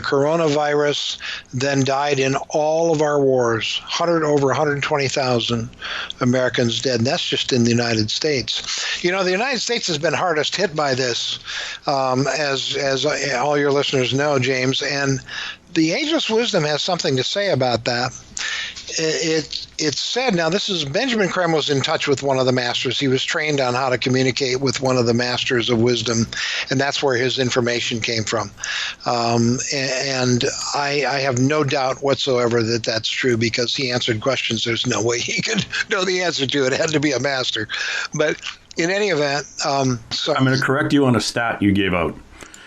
coronavirus than died in all of our wars. Over 120,000 Americans dead, and that's just in the United States. The United States has been hardest hit by this, as all your listeners know, James, and the Ageless Wisdom has something to say about that. it's said, now this is, Benjamin Creme was in touch with one of the masters. He was trained on how to communicate with one of the masters of wisdom, and that's where his information came from. And I have no doubt whatsoever that that's true, because he answered questions there's no way he could know the answer to. It had to be a master. But in any event, so I'm going to correct you on a stat you gave out.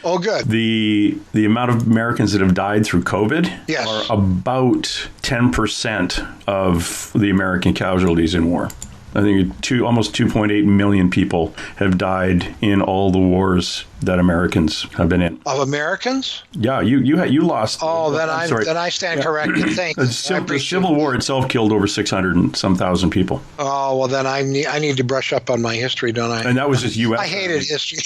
Oh, good. The amount of Americans that have died through COVID Yes. are about 10% of the American casualties in war. I think almost 2.8 million people have died in all the wars that Americans have been in. Of Americans? Yeah, you lost. Oh, then sorry. I stand corrected. Thank you. The Civil War itself killed over 600 and some thousand people. Oh, well, then I need to brush up on my history, don't I? And that was just U.S. I hated history.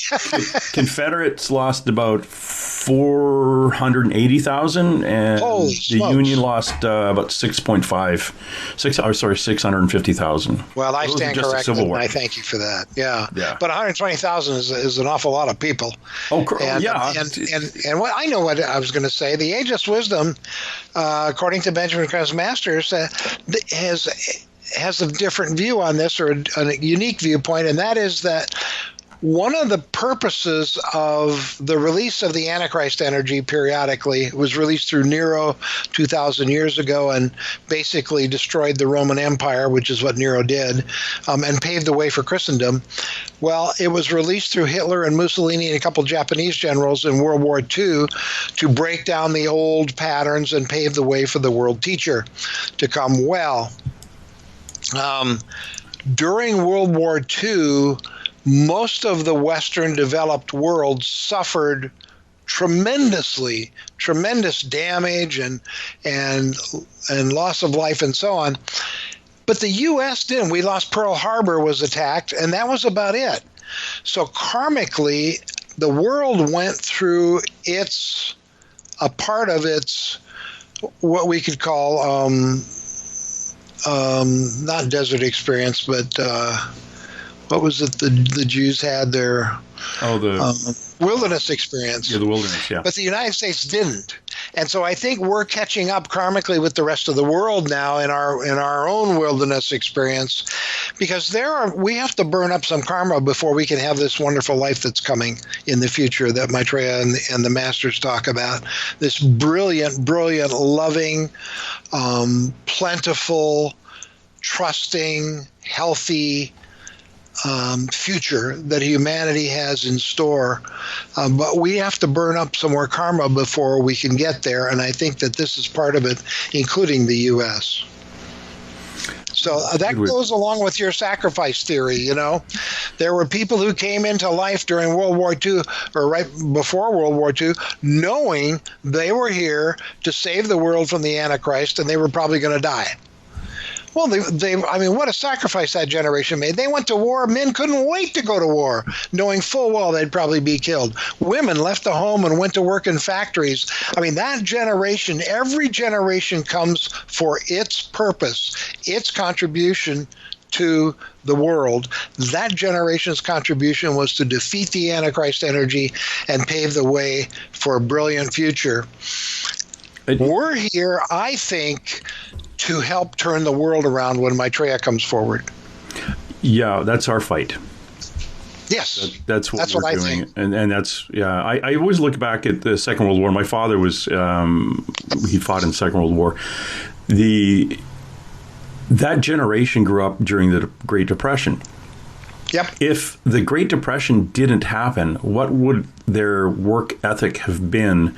Confederates lost about 480,000, and Holy the smokes. Union lost about 650,000. Well, I Those stand are just the corrected, Civil and War. I thank you for that. Yeah. Yeah. But 120,000 is an awful lot of people. Oh, And, yeah. and what I know what I was going to say, the Ageless Wisdom, according to Benjamin Creme's masters, has a different view on this, or a unique viewpoint, and that is that one of the purposes of the release of the Antichrist energy periodically was released through Nero 2,000 years ago, and basically destroyed the Roman Empire, which is what Nero did, and paved the way for Christendom. Well, it was released through Hitler and Mussolini and a couple Japanese generals in World War II to break down the old patterns and pave the way for the world teacher to come. Well, during World War II, most of the Western developed world suffered tremendous damage and loss of life and so on. But the U.S. didn't. We lost Pearl Harbor, was attacked, and that was about it. So karmically, the world went through a part of its, what we could call, not desert experience, but what was it the Jews had their wilderness experience. Yeah, the wilderness, yeah. But the United States didn't. And so I think we're catching up karmically with the rest of the world now in our own wilderness experience, because we have to burn up some karma before we can have this wonderful life that's coming in the future that Maitreya and the masters talk about. This brilliant, loving, plentiful, trusting, healthy future that humanity has in store. But we have to burn up some more karma before we can get there. And I think that this is part of it, including the U.S. So that goes along with your sacrifice theory, you know. There were people who came into life during World War II, or right before World War II, knowing they were here to save the world from the Antichrist, and they were probably going to die. Well, I mean, what a sacrifice that generation made. They went to war. Men couldn't wait to go to war, knowing full well they'd probably be killed. Women left the home and went to work in factories. I mean, that generation, every generation comes for its purpose, its contribution to the world. That generation's contribution was to defeat the Antichrist energy and pave the way for a brilliant future. We're here, I think, to help turn the world around when Maitreya comes forward. Yeah, that's our fight. That's what we're I doing. think. And that's, yeah, I always look back at the Second World War. My father was, he fought in the Second World War. That generation grew up during the Great Depression. Yep. If the Great Depression didn't happen, what would their work ethic have been,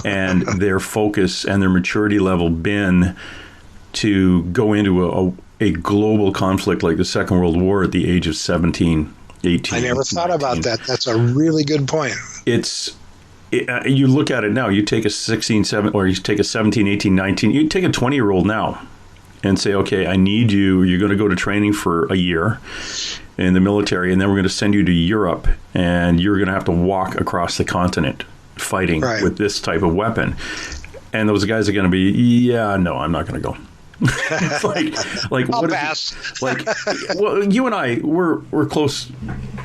and their focus and their maturity level been to go into a global conflict like the Second World War at the age of 17, 18? I never thought about that. That's a really good point. You look at it now, you take a 16, 17, or you take a 17, 18, 19, you take a 20-year-old now and say, okay, I need you. You're going to go to training for a year in the military, and then we're going to send you to Europe, and you're going to have to walk across the continent fighting with this type of weapon. And those guys are going to be, yeah, no, I'm not going to go. like I'll what pass. Well, you and I, we're close.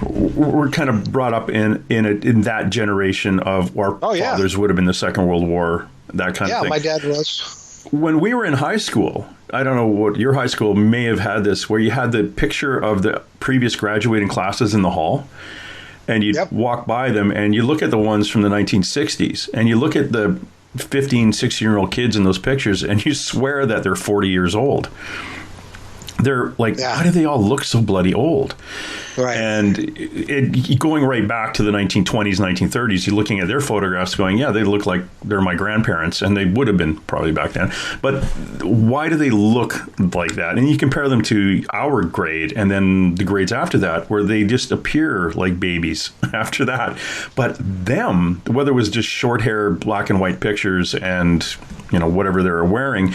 We're kind of brought up in that generation of our fathers would have been the Second World War, that kind of thing. Yeah, my dad was. When we were in high school, I don't know what your high school may have had this, where you had the picture of the previous graduating classes in the hall, and you'd walk by them and you look at the ones from the 1960s and you look at the 15, 16-year-old kids in those pictures and you swear that they're 40 years old. They're like, why do they all look so bloody old? Right. And going right back to the 1920s, 1930s, you're looking at their photographs going, yeah, they look like they're my grandparents, and they would have been probably back then. But why do they look like that? And you compare them to our grade and then the grades after that, where they just appear like babies after that. But them, whether it was just short hair, black and white pictures and, whatever they were wearing,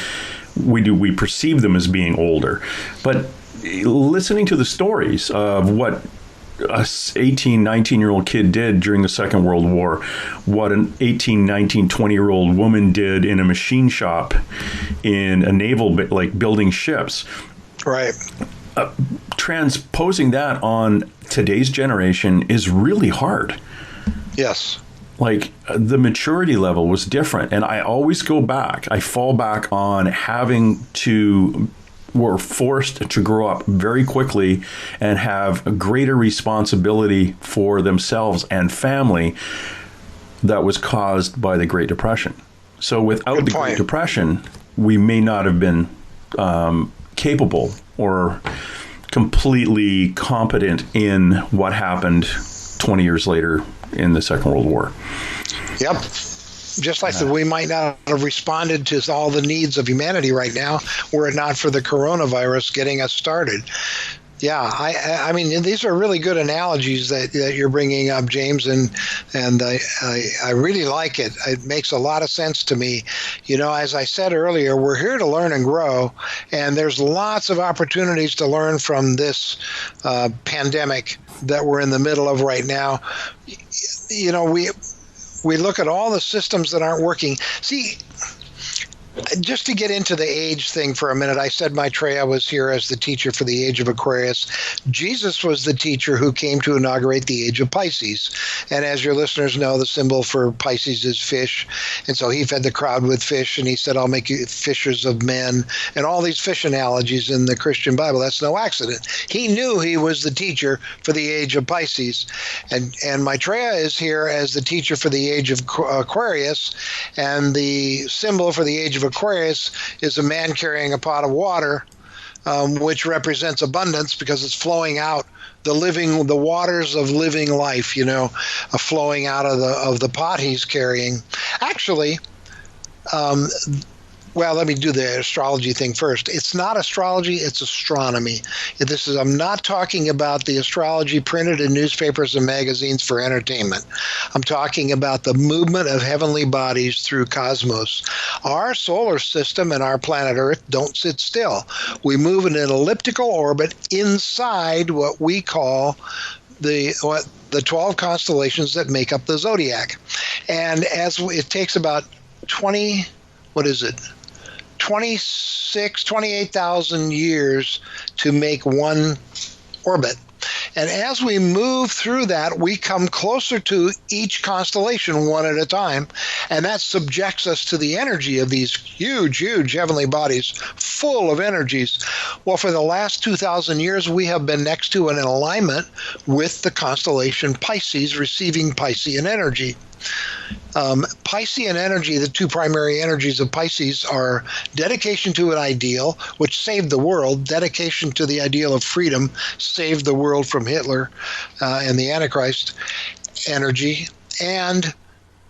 we perceive them as being older. But listening to the stories of what a 18, 19-year-old kid did during the Second World War, what an 18, 19, 20-year-old woman did in a machine shop in a naval, like building ships. Right. Transposing that on today's generation is really hard. Yes. Like, the maturity level was different. And I always I fall back on were forced to grow up very quickly and have a greater responsibility for themselves and family that was caused by the Great Depression. So without the Great Depression, we may not have been capable or completely competent in what happened 20 years later in the Second World War. Yep. Just like we might not have responded to all the needs of humanity right now were it not for the coronavirus getting us started. Yeah, I mean, these are really good analogies that you're bringing up, James, and I really like it. It makes a lot of sense to me. As I said earlier, we're here to learn and grow, and there's lots of opportunities to learn from this pandemic that we're in the middle of right now. We look at all the systems that aren't working. See, just to get into the age thing for a minute, I said Maitreya was here as the teacher for the age of Aquarius. Jesus was the teacher who came to inaugurate the age of Pisces. And as your listeners know, the symbol for Pisces is fish. And so he fed the crowd with fish, and he said, I'll make you fishers of men. And all these fish analogies in the Christian Bible, that's no accident. He knew he was the teacher for the age of Pisces. And Maitreya is here as the teacher for the age of Aquarius. And the symbol for the age of Aquarius is a man carrying a pot of water, which represents abundance because it's flowing out the waters of living life, flowing out of the pot he's carrying. Actually, well, let me do the astrology thing first. It's not astrology, it's astronomy. I'm not talking about the astrology printed in newspapers and magazines for entertainment. I'm talking about the movement of heavenly bodies through cosmos. Our solar system and our planet Earth don't sit still. We move in an elliptical orbit inside what we call the 12 constellations that make up the zodiac. And it takes about 28,000 years to make one orbit. And as we move through that, we come closer to each constellation one at a time, and that subjects us to the energy of these huge, huge heavenly bodies full of energies. Well, for the last 2,000 years, we have been next to and in alignment with the constellation Pisces, receiving Piscean energy. Piscean energy, the two primary energies of Pisces are dedication to an ideal, which saved the world, dedication to the ideal of freedom, saved the world from Hitler and the Antichrist energy, and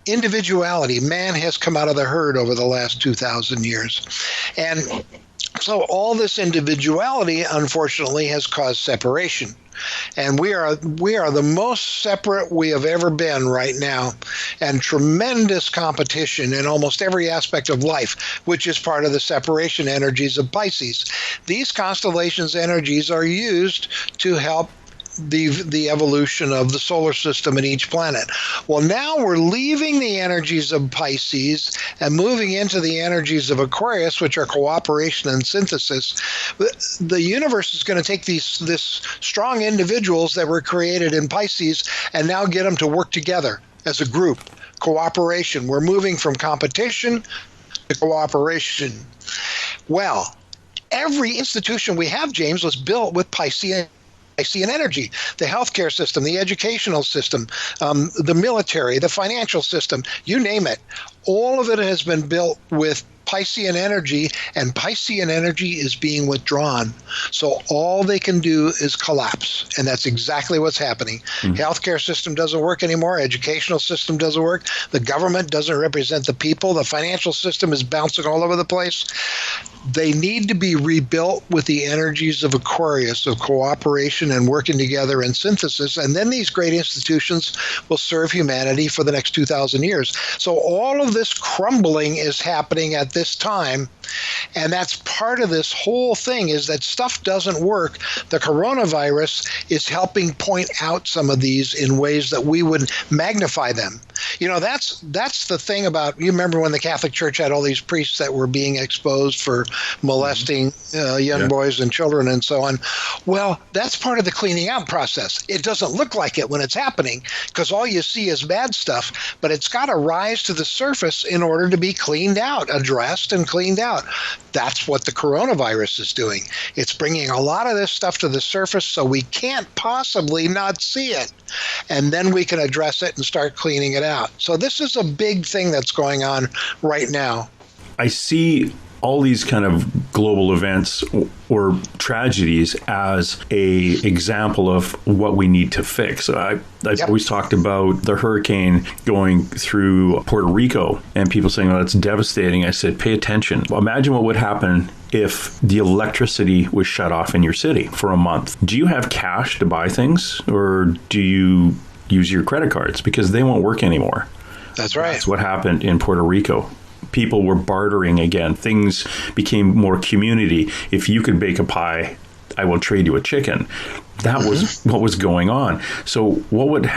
individuality. Man has come out of the herd over the last 2,000 years. And so all this individuality, unfortunately, has caused separation. And we are the most separate we have ever been right now, and tremendous competition in almost every aspect of life, which is part of the separation energies of Pisces. These constellations' energies are used to help the evolution of the solar system and each planet. Well, now we're leaving the energies of Pisces and moving into the energies of Aquarius, which are cooperation and synthesis. The universe is going to take this strong individuals that were created in Pisces and now get them to work together as a group. Cooperation. We're moving from competition to cooperation. Well, every institution we have, James, was built with Piscean energy. The healthcare system, the educational system, the military, the financial system, you name it. All of it has been built with Piscean energy, and Piscean energy is being withdrawn. So all they can do is collapse, and that's exactly what's happening. Healthcare system doesn't work anymore. Educational system doesn't work. The government doesn't represent the people. The financial system is bouncing all over the place. They need to be rebuilt with the energies of Aquarius, of cooperation and working together and synthesis, and then these great institutions will serve humanity for the next 2,000 years. So all of this crumbling is happening at this time, and that's part of this whole thing, is that stuff doesn't work. The coronavirus is helping point out some of these in ways that we would magnify them. You know, that's the thing about, you remember when the Catholic Church had all these priests that were being exposed for molesting young boys and children and so on. Well, that's part of the cleaning out process. It doesn't look like it when it's happening because all you see is bad stuff, but it's got to rise to the surface in order to be cleaned out, addressed and cleaned out. That's what the coronavirus is doing. It's bringing a lot of this stuff to the surface so we can't possibly not see it. And then we can address it and start cleaning it out. So this is a big thing that's going on right now. I see all these kind of global events or tragedies as a example of what we need to fix. I've always talked about the hurricane going through Puerto Rico and people saying, oh, that's devastating. I said, pay attention. Imagine what would happen if the electricity was shut off in your city for a month. Do you have cash to buy things, or do you use your credit cards? Because they won't work anymore. That's right. That's what happened in Puerto Rico. People were bartering again. Things became more community. If you could bake a pie, I will trade you a chicken. That was what was going on. So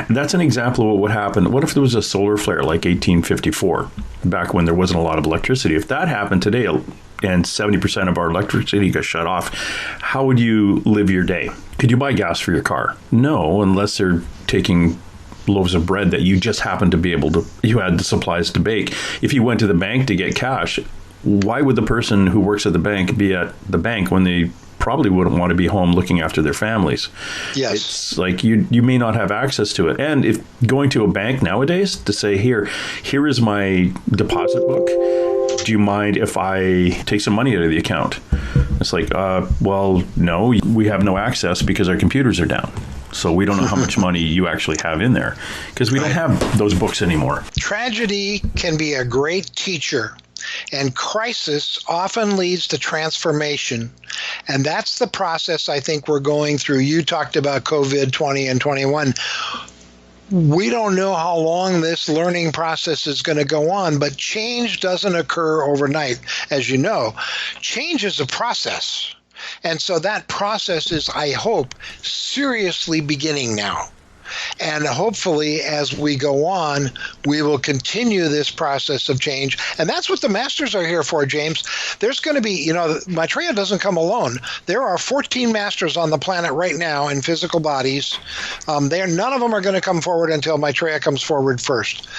that's an example of what would happen. What if there was a solar flare like 1854, back when there wasn't a lot of electricity? If that happened today and 70% of our electricity got shut off, how would you live your day? Could you buy gas for your car? No, unless they're taking loaves of bread that you just happened to be able to, you had the supplies to bake. If you went to the bank to get cash, why would the person who works at the bank be at the bank when they probably wouldn't want to be home looking after their families? Yes. It's like you may not have access to it. And if going to a bank nowadays to say, here is my deposit book, do you mind if I take some money out of the account? It's like, well, no, we have no access because our computers are down. So we don't know how much money you actually have in there because we don't have those books anymore. Tragedy can be a great teacher, and crisis often leads to transformation. And that's the process I think we're going through. You talked about COVID 20 and 21. We don't know how long this learning process is going to go on, but change doesn't occur overnight. As you know, change is a process. And so that process is, I hope, seriously beginning now. And hopefully, as we go on, we will continue this process of change. And that's what the masters are here for, James. There's going to be, Maitreya doesn't come alone. There are 14 masters on the planet right now in physical bodies. None of them are going to come forward until Maitreya comes forward first.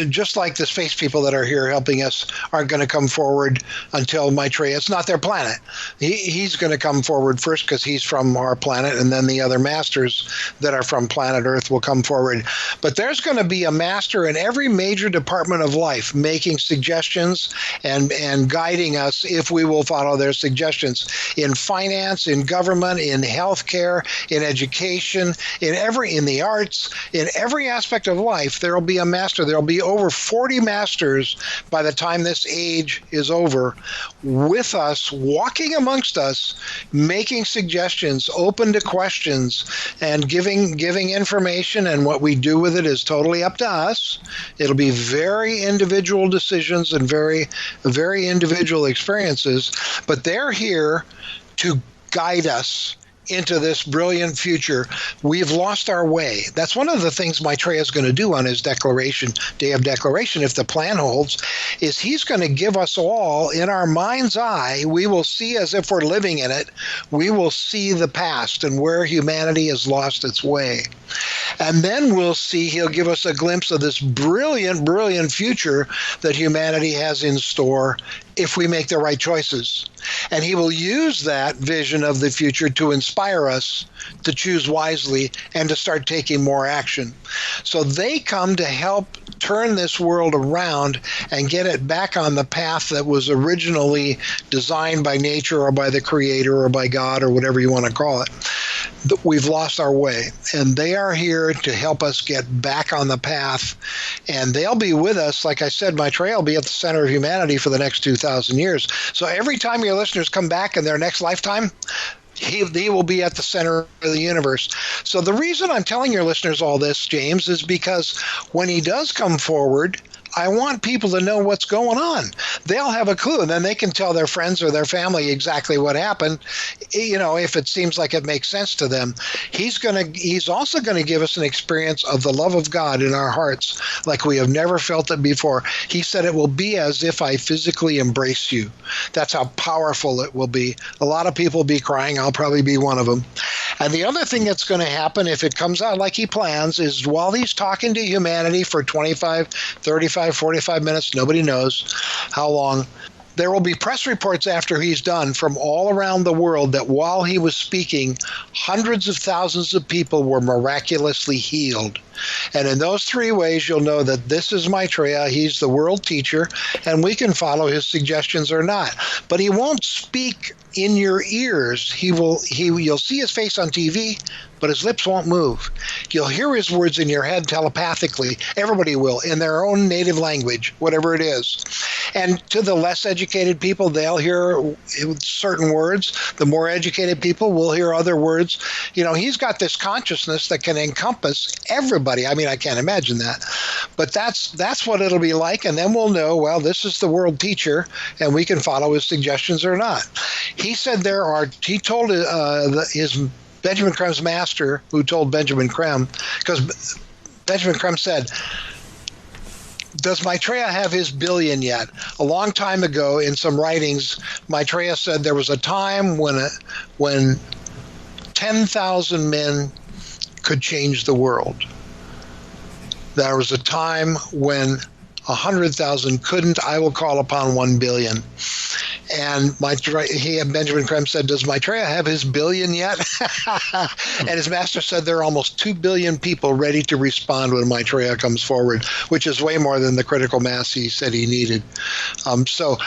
Just like the space people that are here helping us aren't going to come forward until Maitreya. It's not their planet. He's going to come forward first because he's from our planet, and then the other masters that are from planet Earth will come forward. But there's going to be a master in every major department of life making suggestions and guiding us if we will follow their suggestions. In finance, in government, in healthcare, in education, in the arts, in every aspect of life, there will be a master. There will be over 40 masters by the time this age is over, with us, walking amongst us, making suggestions, open to questions, and giving information, and what we do with it is totally up to us. It'll be very individual decisions and very, very individual experiences, but they're here to guide us into this brilliant future. We've lost our way. That's one of the things Maitreya is going to do on his declaration, day of declaration, if the plan holds, is he's going to give us all, in our mind's eye, we will see as if we're living in it, we will see the past and where humanity has lost its way. And then we'll see, he'll give us a glimpse of this brilliant, brilliant future that humanity has in store if we make the right choices. And he will use that vision of the future to inspire us to choose wisely and to start taking more action. So they come to help turn this world around and get it back on the path that was originally designed by nature or by the creator or by God or whatever you want to call it. We've lost our way, and they are here to help us get back on the path, and they'll be with us. Like I said, Maitreya will be at the center of humanity for the next 2,000 years. So every time your listeners come back in their next lifetime, he will be at the center of the universe. So the reason I'm telling your listeners all this, James, is because when he does come forward, I want people to know what's going on. They'll have a clue, and then they can tell their friends or their family exactly what happened, if it seems like it makes sense to them. He's also going to give us an experience of the love of God in our hearts like we have never felt it before. He said it will be as if I physically embrace you. That's how powerful it will be. A lot of people will be crying. I'll probably be one of them. And the other thing that's going to happen if it comes out like he plans is while he's talking to humanity for 25, 35, 45 minutes, nobody knows how long, there will be press reports after he's done from all around the world that while he was speaking, hundreds of thousands of people were miraculously healed. And in those three ways, you'll know that this is Maitreya. He's the world teacher, and we can follow his suggestions or not. But he won't speak in your ears. You'll see his face on TV, but his lips won't move. You'll hear his words in your head telepathically. Everybody will, in their own native language, whatever it is. And to the less educated people, they'll hear certain words. The more educated people will hear other words. He's got this consciousness that can encompass everybody. I mean, I can't imagine that. But that's what it'll be like, and then we'll know, well, this is the world teacher, and we can follow his suggestions or not. He said he told his Benjamin Creme's master, who told Benjamin Creme, because Benjamin Creme said, does Maitreya have his billion yet? A long time ago in some writings, Maitreya said there was a time when 10,000 men could change the world. There was a time when 100,000 couldn't. I will call upon 1 billion. And Benjamin Creme said, does Maitreya have his billion yet? And his master said there are almost 2 billion people ready to respond when Maitreya comes forward, which is way more than the critical mass he said he needed. So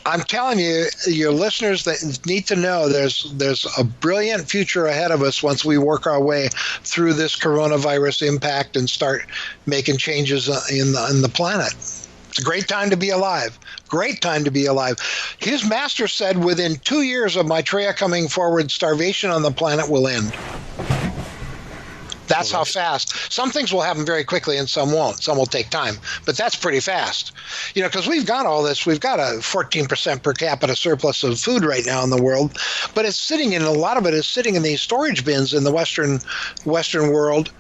I'm telling you, your listeners that need to know there's a brilliant future ahead of us once we work our way through this coronavirus impact and start making changes in the planet. It's a great time to be alive. Great time to be alive. His master said within 2 years of Maitreya coming forward, starvation on the planet will end. That's how fast. Some things will happen very quickly and some won't. Some will take time. But that's pretty fast. Because we've got all this. We've got a 14% per capita surplus of food right now in the world. But a lot of it is sitting in these storage bins in the Western world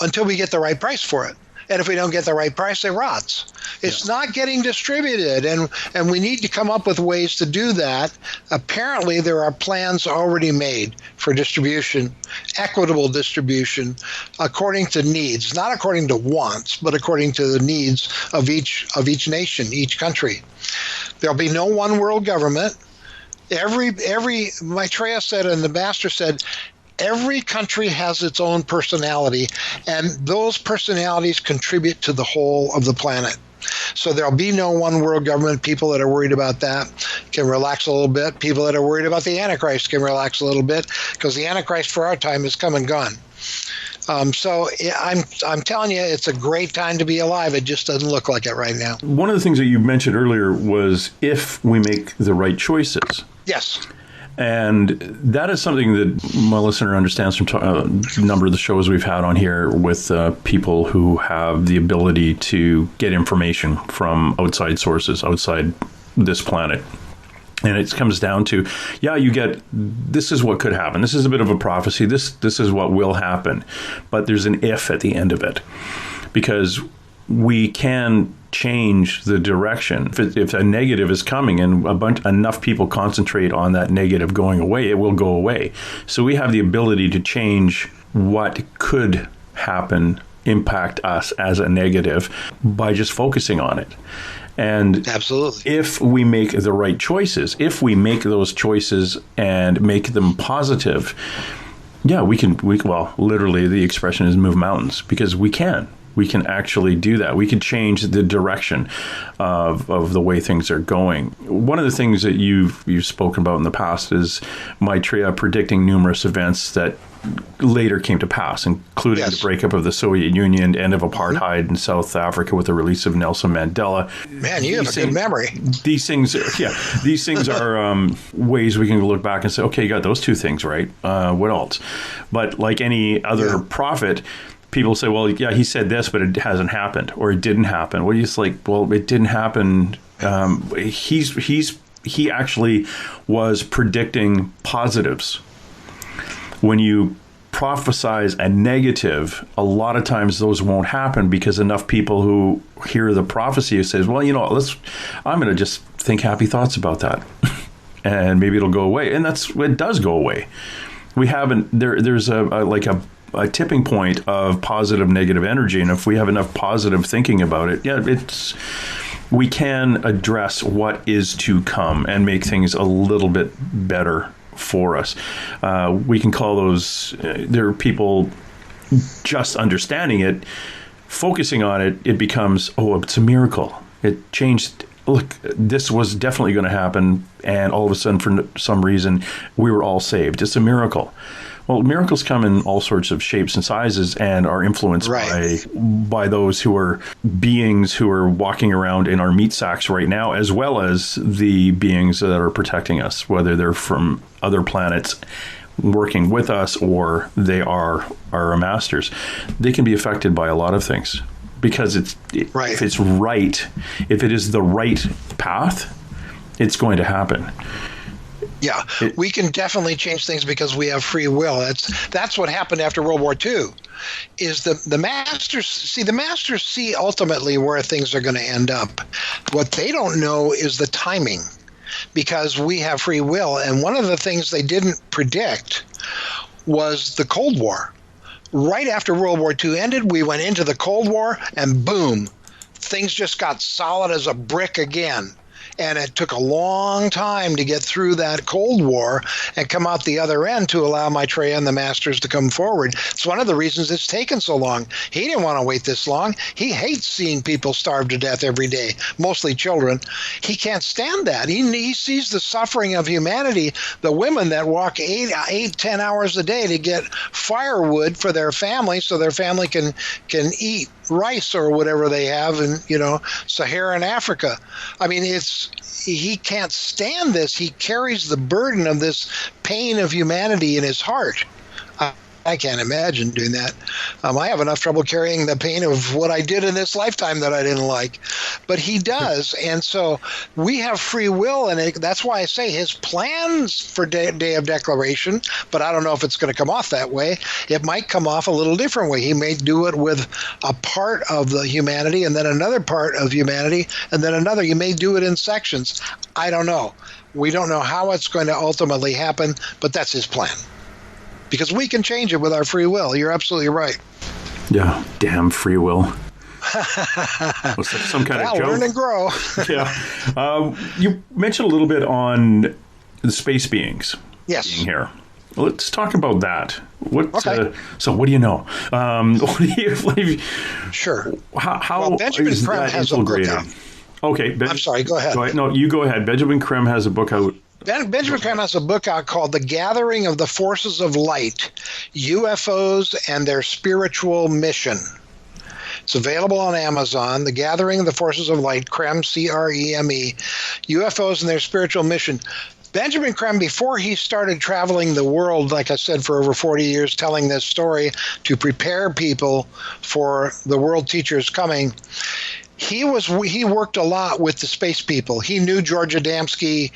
until we get the right price for it. And if we don't get the right price, it rots. It's not getting distributed, and we need to come up with ways to do that. Apparently, there are plans already made for distribution, equitable distribution, according to needs, not according to wants, but according to the needs of each nation, each country. There'll be no one world government. Every Maitreya said, and the master said, every country has its own personality, and those personalities contribute to the whole of the planet. So there'll be no one world government. People that are worried about that can relax a little bit. People that are worried about the Antichrist can relax a little bit, because the Antichrist for our time is come and gone. So I'm telling you, it's a great time to be alive. It just doesn't look like it right now. One of the things that you mentioned earlier was if we make the right choices. Yes. And that is something that my listener understands from a number of the shows we've had on here with people who have the ability to get information from outside sources, outside this planet. And it comes down to, you get, this is what could happen. This is a bit of a prophecy. This is what will happen. But there's an if at the end of it. Because we can change the direction. If a negative is coming and enough people concentrate on that negative going away, it will go away. So we have the ability to change what could happen impact us as a negative by just focusing on it. And absolutely, if we make the right choices, if we make those choices and make them positive, yeah, we can, well, literally the expression is move mountains, because we can actually do that. We can change the direction of the way things are going. One of the things that you've spoken about in the past is Maitreya predicting numerous events that later came to pass, including the breakup of the Soviet Union, end of apartheid in South Africa with the release of Nelson Mandela. Man, you have a good memory. These things are ways we can look back and say, okay, you got those two things right. What else? But like any other prophet, people say, well, yeah, he said this, but it hasn't happened, or it didn't happen. Well, it's like, well, it didn't happen. He actually was predicting positives. When you prophesize a negative, a lot of times those won't happen because enough people who hear the prophecy says, well, you know, I'm going to just think happy thoughts about that, and maybe it'll go away. And it does go away. We haven't, there's a tipping point of positive, negative energy. And if we have enough positive thinking about it, we can address what is to come and make things a little bit better for us. We can call those, there are people just understanding it, focusing on it, it becomes, oh, it's a miracle. It changed. Look, this was definitely going to happen, and all of a sudden, for some reason, we were all saved. It's a miracle. Well, miracles come in all sorts of shapes and sizes and are influenced by those who are beings who are walking around in our meat sacks right now, as well as the beings that are protecting us, whether they're from other planets working with us or they are our masters. They can be affected by a lot of things because if it's right, if it is the right path, it's going to happen. Yeah, we can definitely change things because we have free will. That's what happened after World War II. Is the masters see ultimately where things are going to end up. What they don't know is the timing, because we have free will. And one of the things they didn't predict was the Cold War. Right after World War II ended, we went into the Cold War, and boom, things just got solid as a brick again. And it took a long time to get through that Cold War and come out the other end to allow Maitreya and the masters to come forward. It's one of the reasons it's taken so long. He didn't want to wait this long. He hates seeing people starve to death every day, mostly children. He can't stand that. He sees the suffering of humanity, the women that walk 10 hours a day to get firewood for their family so their family can eat rice or whatever they have in, Saharan Africa. I mean, he can't stand this. He carries the burden of this pain of humanity in his heart. I can't imagine doing that. I have enough trouble carrying the pain of what I did in this lifetime that I didn't like. But he does. And so we have free will, and that's why I say his plans for Day of Declaration, but I don't know if it's going to come off that way. It might come off a little different way. He may do it with a part of the humanity and then another part of humanity and then another. He may do it in sections. I don't know. We don't know how it's going to ultimately happen, but that's his plan. Because we can change it with our free will. You're absolutely right. Yeah, damn free will. What's that, some kind of joke? Learn and grow. Yeah. You mentioned a little bit on the space beings being here. Let's talk about that. So what do you know? Sure. How Benjamin is Creme that has integrated? A book out? Okay. I'm sorry, go ahead. No, you go ahead. Benjamin Creme has a book out. Benjamin Creme has a book out called The Gathering of the Forces of Light, UFOs and Their Spiritual Mission. It's available on Amazon, The Gathering of the Forces of Light, Creme, C-R-E-M-E, UFOs and Their Spiritual Mission. Benjamin Creme, before he started traveling the world, like I said, for over 40 years, telling this story to prepare people for the world teachers coming, he worked a lot with the space people. He knew George Adamski.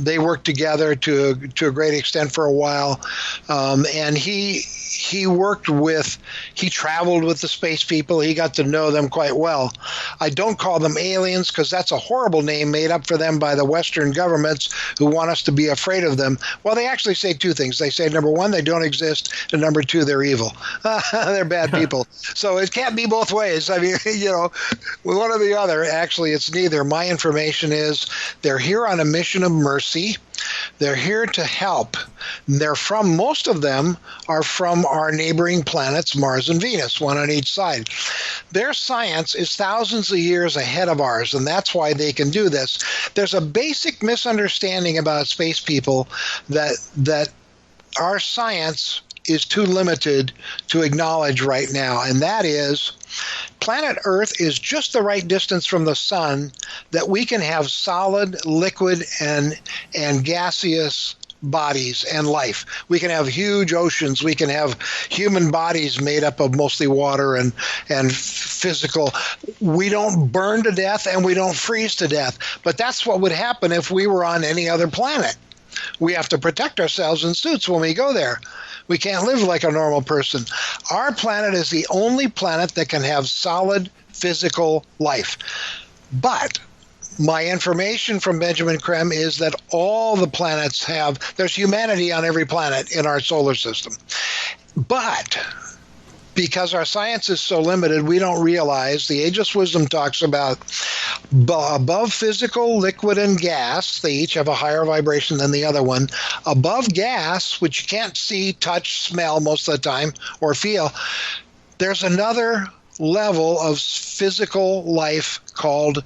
They worked together to a great extent for a while, and he he traveled with the space people. He got to know them quite well. I don't call them aliens because that's a horrible name made up for them by the Western governments who want us to be afraid of them. Well, they actually say two things. They say, number one, they don't exist, and number two, they're evil. They're bad people. So it can't be both ways. I mean, one or the other. Actually, it's neither. My information is they're here on a mission of mercy. They're here to help. Most of them are from our neighboring planets, Mars and Venus, one on each side. Their science is thousands of years ahead of ours, and that's why they can do this. There's a basic misunderstanding about space people that our science is too limited to acknowledge right now, and that is planet Earth is just the right distance from the sun that we can have solid, liquid, and gaseous bodies and life. We can have huge oceans. We can have human bodies made up of mostly water and physical. We don't burn to death and we don't freeze to death. But that's what would happen if we were on any other planet. We have to protect ourselves in suits when we go there. We can't live like a normal person. Our planet is the only planet that can have solid physical life. But my information from Benjamin Creme is that all the planets there's humanity on every planet in our solar system. But because our science is so limited, we don't realize the Ageless Wisdom talks about above physical, liquid, and gas. They each have a higher vibration than the other one. Above gas, which you can't see, touch, smell most of the time, or feel, there's another level of physical life called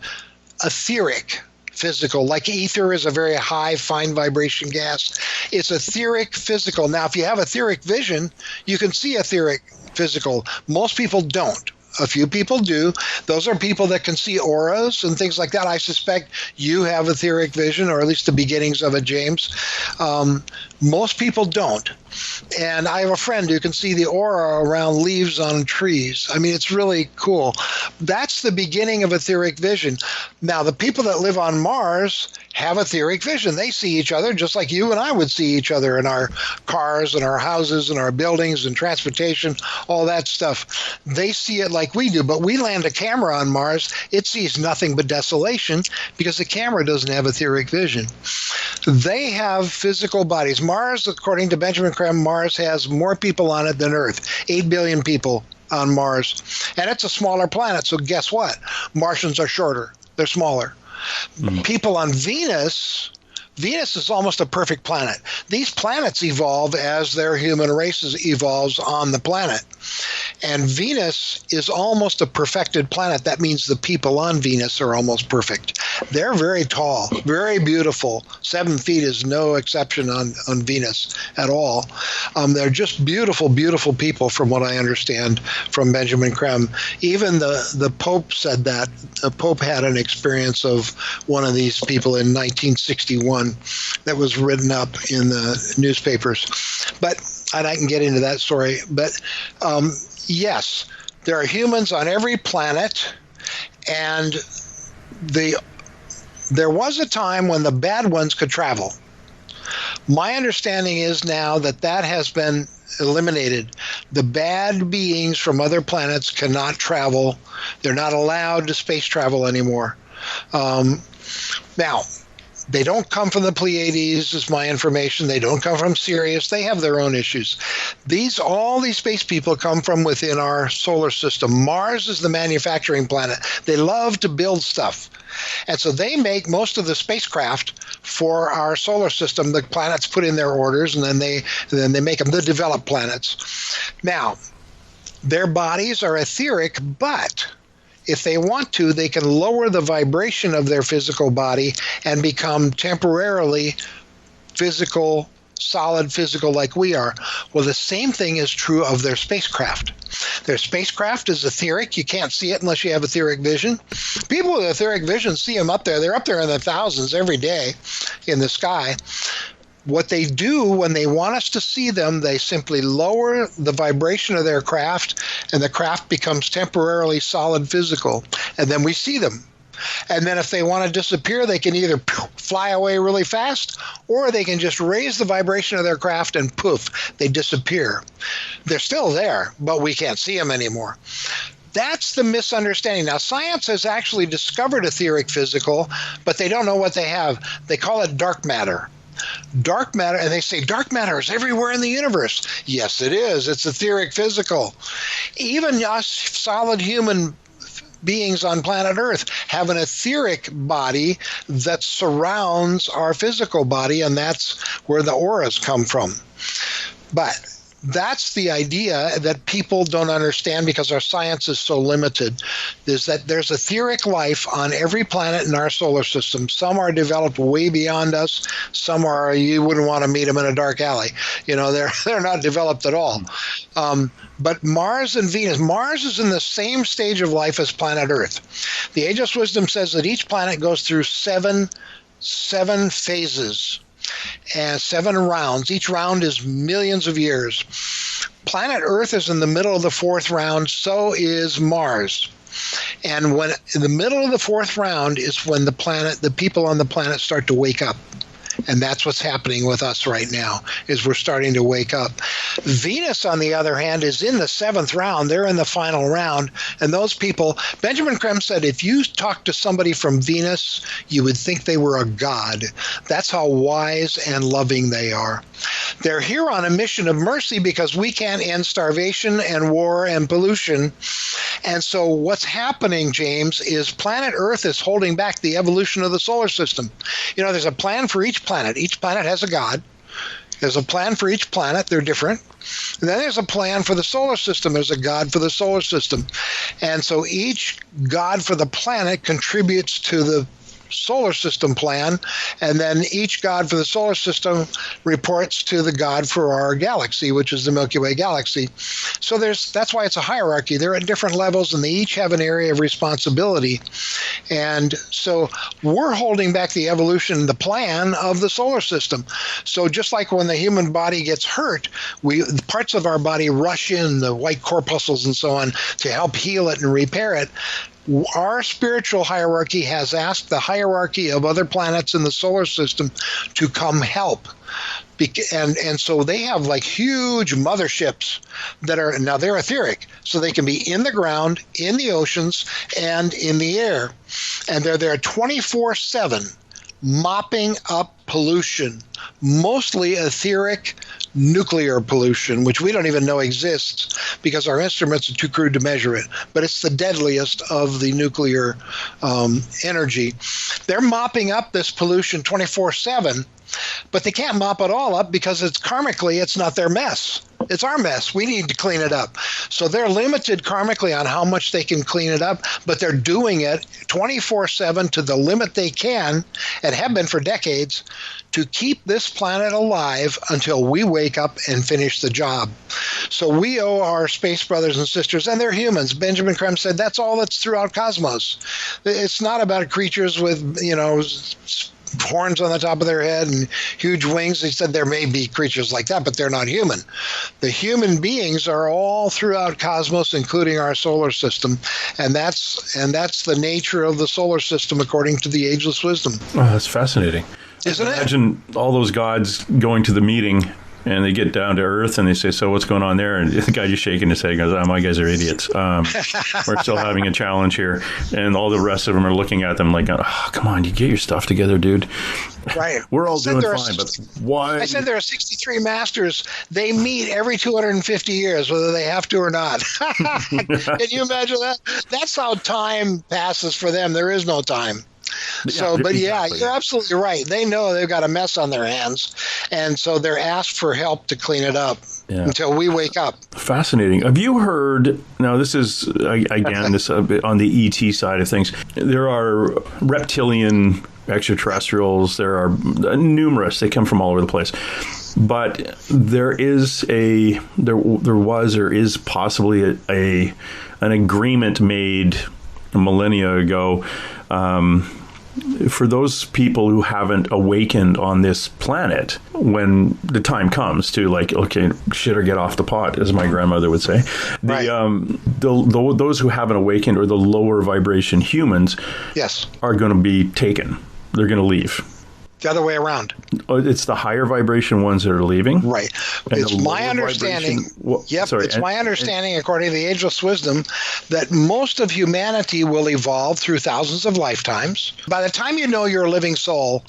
etheric physical. Like ether is a very high, fine vibration gas. It's etheric physical. Now, if you have etheric vision, you can see etheric physical. Most people don't. A few people do. Those are people that can see auras and things like that. I suspect you have etheric vision, or at least the beginnings of it, James. Most people don't. And I have a friend who can see the aura around leaves on trees. I mean, it's really cool. That's the beginning of etheric vision. Now, the people that live on Mars have etheric vision. They see each other just like you and I would see each other in our cars and our houses and our buildings and transportation, all that stuff. They see it like we do, but we land a camera on Mars, it sees nothing but desolation because the camera doesn't have etheric vision. They have physical bodies. Mars, according to Benjamin Creme, Mars has more people on it than Earth, 8 billion people on Mars. And it's a smaller planet, so guess what? Martians are shorter. They're smaller. People on Venus is almost a perfect planet. These planets evolve as their human races evolves on the planet. And Venus is almost a perfected planet. That means the people on Venus are almost perfect. They're very tall, very beautiful. 7 feet is no exception on Venus at all. They're just beautiful, beautiful people from what I understand from Benjamin Creme. Even the Pope said that. The Pope had an experience of one of these people in 1961 that was written up in the newspapers. And I can get into that story. But yes, there are humans on every planet, and there was a time when the bad ones could travel. My understanding is now that has been eliminated. The bad beings from other planets cannot travel. They're not allowed to space travel anymore. Now, they don't come from the Pleiades, is my information. They don't come from Sirius. They have their own issues. All these space people come from within our solar system. Mars is the manufacturing planet. They love to build stuff. And so they make most of the spacecraft for our solar system. The planets put in their orders, and then they make them the developed planets. Now, their bodies are etheric, but if they want to, they can lower the vibration of their physical body and become temporarily physical, solid physical like we are. Well, the same thing is true of their spacecraft. Their spacecraft is etheric. You can't see it unless you have etheric vision. People with etheric vision see them up there. They're up there in the thousands every day in the sky. What they do when they want us to see them, they simply lower the vibration of their craft, and the craft becomes temporarily solid physical, and then we see them. And then if they want to disappear, they can either fly away really fast, or they can just raise the vibration of their craft and poof, they disappear. They're still there, but we can't see them anymore. That's the misunderstanding. Now, science has actually discovered etheric physical, but they don't know what they have. They call it dark matter. Dark matter, and they say dark matter is everywhere in the universe. Yes, it is. It's etheric physical. Even us solid human beings on planet Earth have an etheric body that surrounds our physical body, and that's where the auras come from. But that's the idea that people don't understand because our science is so limited, is that there's etheric life on every planet in our solar system. Some are developed way beyond us. Some are, you wouldn't want to meet them in a dark alley. You know, they're not developed at all. But Mars and Venus, Mars is in the same stage of life as planet Earth. The Ageless Wisdom says that each planet goes through seven phases and 7 rounds. Each round is millions of years. Planet Earth is in the middle of the 4th round, so is Mars. And when in the middle of the 4th round is when the people on the planet start to wake up. And that's what's happening with us right now, is we're starting to wake up. Venus, on the other hand, is in the 7th round. They're in the final round. And those people, Benjamin Creme said, if you talk to somebody from Venus, you would think they were a god. That's how wise and loving they are. They're here on a mission of mercy because we can't end starvation and war and pollution. And so what's happening, James, is planet Earth is holding back the evolution of the solar system. You know, there's a plan for each planet. Each planet has a god. There's a plan for each planet. They're different. And then there's a plan for the solar system. There's a god for the solar system. And so each god for the planet contributes to the solar system plan, and then each god for the solar system reports to the god for our galaxy, which is the Milky Way galaxy. So that's why it's a hierarchy. They're at different levels, and they each have an area of responsibility. And so we're holding back the evolution, the plan of the solar system. So just like when the human body gets hurt, parts of our body rush in, the white corpuscles and so on, to help heal it and repair it. Our spiritual hierarchy has asked the hierarchy of other planets in the solar system to come help. And so they have like huge motherships that are, now they're etheric, so they can be in the ground, in the oceans, and in the air. And they're there 24/7, mopping up pollution, mostly etheric nuclear pollution, which we don't even know exists because our instruments are too crude to measure it. But it's the deadliest of the nuclear energy. They're mopping up this pollution 24/7, but they can't mop it all up because it's karmically, it's not their mess. It's our mess. We need to clean it up. So they're limited karmically on how much they can clean it up, but they're doing it 24/7 to the limit they can, and have been for decades, to keep this planet alive until we wake up and finish the job. So we owe our space brothers and sisters, and they're humans. Benjamin Creme said that's all that's throughout cosmos. It's not about creatures with, horns on the top of their head and huge wings. He said there may be creatures like that, but they're not human. The human beings are all throughout cosmos, including our solar system, and that's the nature of the solar system according to the Ageless Wisdom. Oh, that's fascinating. Isn't it? Imagine all those gods going to the meeting, and they get down to Earth, and they say, so what's going on there? And the guy just shaking his head and goes, my guys are idiots. We're still having a challenge here. And all the rest of them are looking at them like, oh, come on, you get your stuff together, dude. Right. We're all doing fine, but why? I said there are 63 masters. They meet every 250 years, whether they have to or not. Can you imagine that? That's how time passes for them. There is no time. So, but yeah, you're absolutely right. They know they've got a mess on their hands, and so they're asked for help to clean it up until we wake up. Fascinating. Have you heard, now this is, again, this on the ET side of things, there are reptilian extraterrestrials, there are numerous, they come from all over the place. But there is there was or is possibly an agreement made a millennia ago for those people who haven't awakened on this planet, when the time comes to like, okay, shit or get off the pot, as my grandmother would say, those who haven't awakened, or the lower vibration humans, yes, are going to be taken. They're going to leave. The other way around. It's the higher vibration ones that are leaving. Right. It's my understanding. It's my understanding, according to the Ageless Wisdom, that most of humanity will evolve through thousands of lifetimes. By the time you know you're a living soul,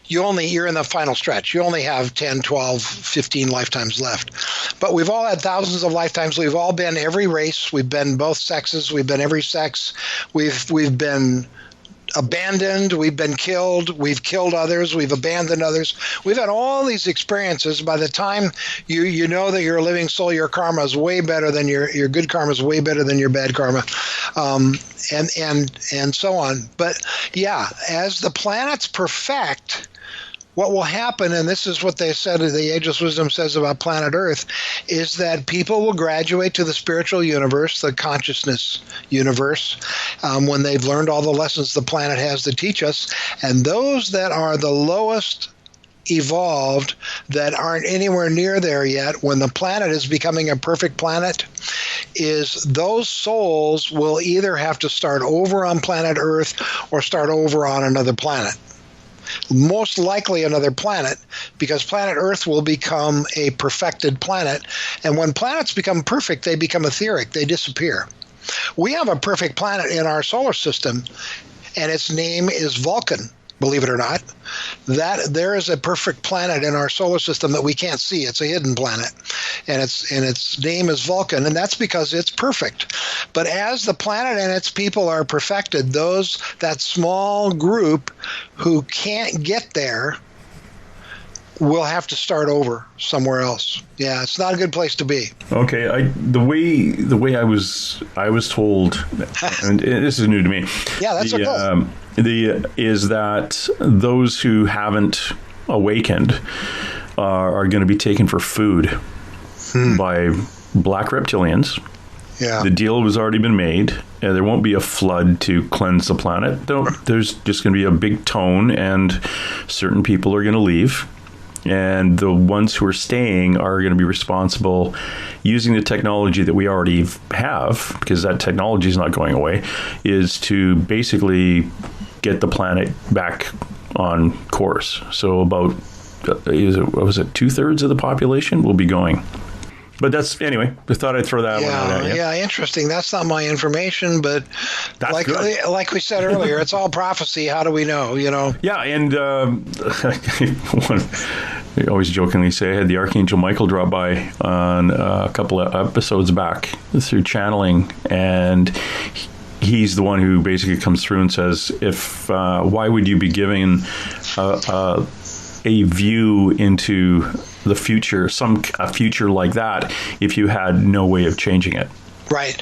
you're in the final stretch. You only have 10, 12, 15 lifetimes left. But we've all had thousands of lifetimes. We've all been every race. We've been both sexes. We've been every sex. We've been abandoned, we've been killed, we've killed others, we've abandoned others. We've had all these experiences. By the time you know that you're a living soul, your karma is way better than your good karma is way better than your bad karma, and so on. But yeah, as the planets perfect, what will happen, and this is what they said, the Ageless Wisdom says about planet Earth, is that people will graduate to the spiritual universe, the consciousness universe, when they've learned all the lessons the planet has to teach us. And those that are the lowest evolved, that aren't anywhere near there yet, when the planet is becoming a perfect planet, is those souls will either have to start over on planet Earth or start over on another planet. Most likely another planet, because planet Earth will become a perfected planet. And when planets become perfect, they become etheric. They disappear. We have a perfect planet in our solar system, and its name is Vulcan. Believe it or not, that there is a perfect planet in our solar system that we can't see. It's a hidden planet, and its name is Vulcan, and that's because it's perfect. But as the planet and its people are perfected, that small group who can't get there will have to start over somewhere else. Yeah, it's not a good place to be. Okay, the way I was told, and this is new to me. Yeah, that's cool. Is that those who haven't awakened are going to be taken for food by black reptilians. Yeah. The deal has already been made. There won't be a flood to cleanse the planet. There's just going to be a big tone, and certain people are going to leave. And the ones who are staying are going to be responsible, using the technology that we already have, because that technology is not going away, is to basically get the planet back on course. So about, was it 2/3 of the population will be going. But that's, anyway, I thought I'd throw that one out at you. Yeah, interesting. That's not my information, but like we said earlier, it's all prophecy. How do we know, Yeah, and I always jokingly say I had the Archangel Michael drop by on a couple of episodes back through channeling, and he's the one who basically comes through and says, why would you be giving a view into the future, a future like that, if you had no way of changing it? Right.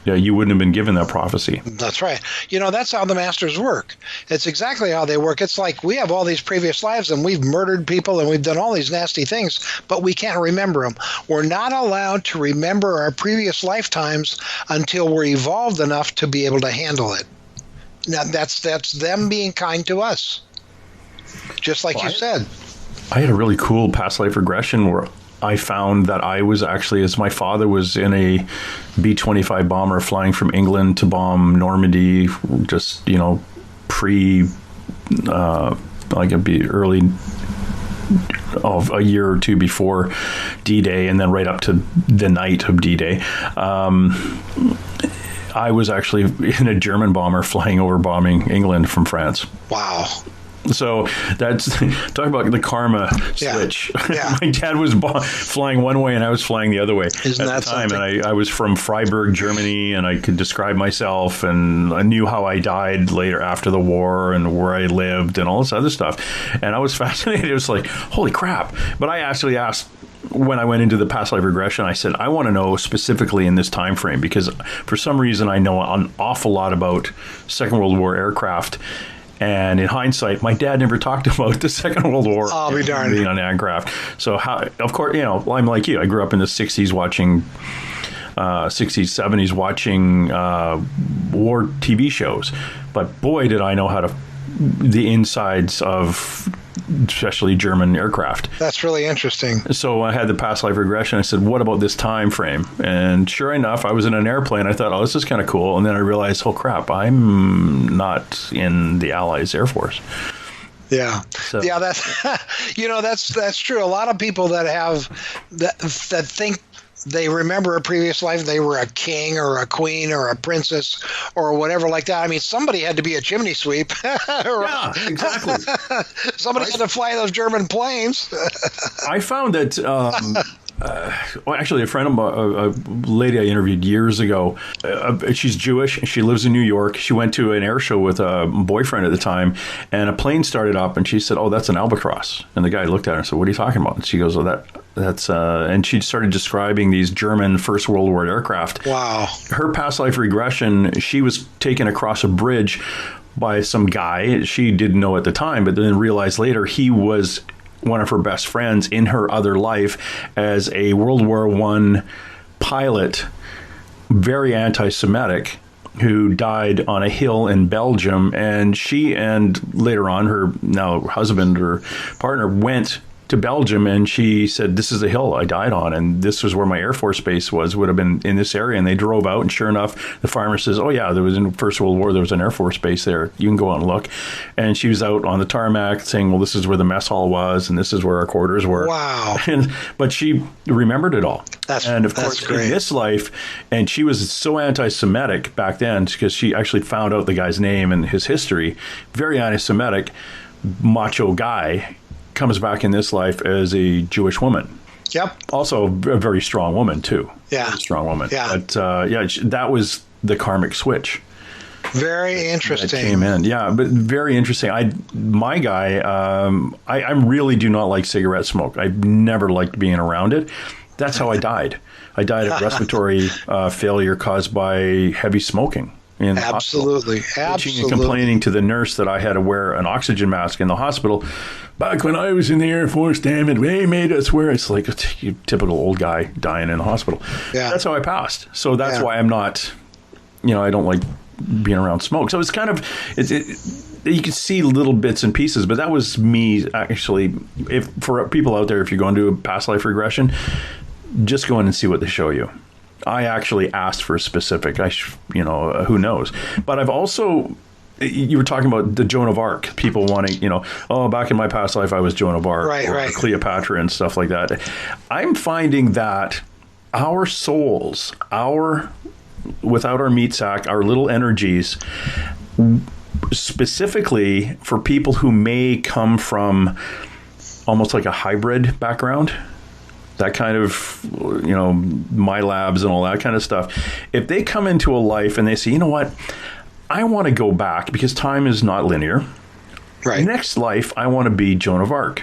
Yeah, you wouldn't have been given that prophecy. That's right. That's how the masters work. It's exactly how they work. It's like we have all these previous lives, and we've murdered people, and we've done all these nasty things, but we can't remember them. We're not allowed to remember our previous lifetimes until we're evolved enough to be able to handle it. Now, that's them being kind to us, just like you said. I had a really cool past life regression where I found that I was actually, as my father was in a B-25 bomber flying from England to bomb Normandy, just, pre, like it'd be early of a year or two before D-Day, and then right up to the night of D-Day. I was actually in a German bomber flying over bombing England from France. Wow. So that's talk about the karma switch. Yeah. My dad was flying one way and I was flying the other way at the time. Something? And I was from Freiburg, Germany, and I could describe myself, and I knew how I died later after the war and where I lived and all this other stuff. And I was fascinated. It was like, holy crap. But I actually asked, when I went into the past life regression, I said, I want to know specifically in this time frame, because for some reason I know an awful lot about Second World War aircraft. And in hindsight, my dad never talked about the Second World War being on aircraft. So, of course, I'm like you. I grew up in the 60s watching, 70s watching war TV shows. But boy, did I know how to the insides of especially German aircraft. That's really interesting. So I had the past life regression. I said, what about this time frame? And sure enough, I was in an airplane. I thought, oh, this is kind of cool. And then I realized, oh, crap, I'm not in the Allies Air Force. Yeah. So. Yeah, that's true. A lot of people that think they remember a previous life, they were a king or a queen or a princess or whatever like that. I mean, somebody had to be a chimney sweep. Yeah, exactly. Somebody had to fly those German planes. I found that, actually, a friend of mine, a lady I interviewed years ago, she's Jewish. She lives in New York. She went to an air show with a boyfriend at the time, and a plane started up, and she said, oh, that's an albatross. And the guy looked at her and said, what are you talking about? And she goes, oh, that's and she started describing these German First World War aircraft. Wow. Her past life regression, she was taken across a bridge by some guy she didn't know at the time, but then realized later he was one of her best friends in her other life as a World War I pilot, very anti-Semitic, who died on a hill in Belgium. And she and later on her now husband or partner went to Belgium, and she said, this is the hill I died on, and this was where my Air Force base would have been in this area. And they drove out, and sure enough, the farmer says, oh yeah, there was in First World War, there was an Air Force base there. You can go out and look. And she was out on the tarmac saying, well, this is where the mess hall was, and this is where our quarters were. Wow. But she remembered it all. And of course, great. in this life, and she was so anti-Semitic back then because she actually found out the guy's name and his history, very anti-Semitic, macho guy, comes back in this life as a Jewish woman. Yep. Also a very strong woman too. Yeah. Very strong woman. Yeah. But that was the karmic switch. Very interesting. That came in. Yeah, but very interesting. I really do not like cigarette smoke. I never liked being around it. That's how I died. I died of respiratory failure caused by heavy smoking. Absolutely. Bitching and complaining to the nurse that I had to wear an oxygen mask in the hospital. Back when I was in the Air Force, damn it, they made us wear. It's like a typical old guy dying in the hospital. Yeah. That's how I passed. So that's why I'm not, I don't like being around smoke. So it's kind of, you can see little bits and pieces, but that was me actually. If for people out there, if you're going to do a past life regression, just go in and see what they show you. I actually asked for a specific, who knows. But I've also, you were talking about the Joan of Arc, people wanting, back in my past life, I was Joan of Arc, or Cleopatra and stuff like that. I'm finding that our souls, without our meat sack, our little energies, specifically for people who may come from almost like a hybrid background, that kind of, my labs and all that kind of stuff. If they come into a life and they say, you know what, I want to go back because time is not linear. Right. Next life, I want to be Joan of Arc.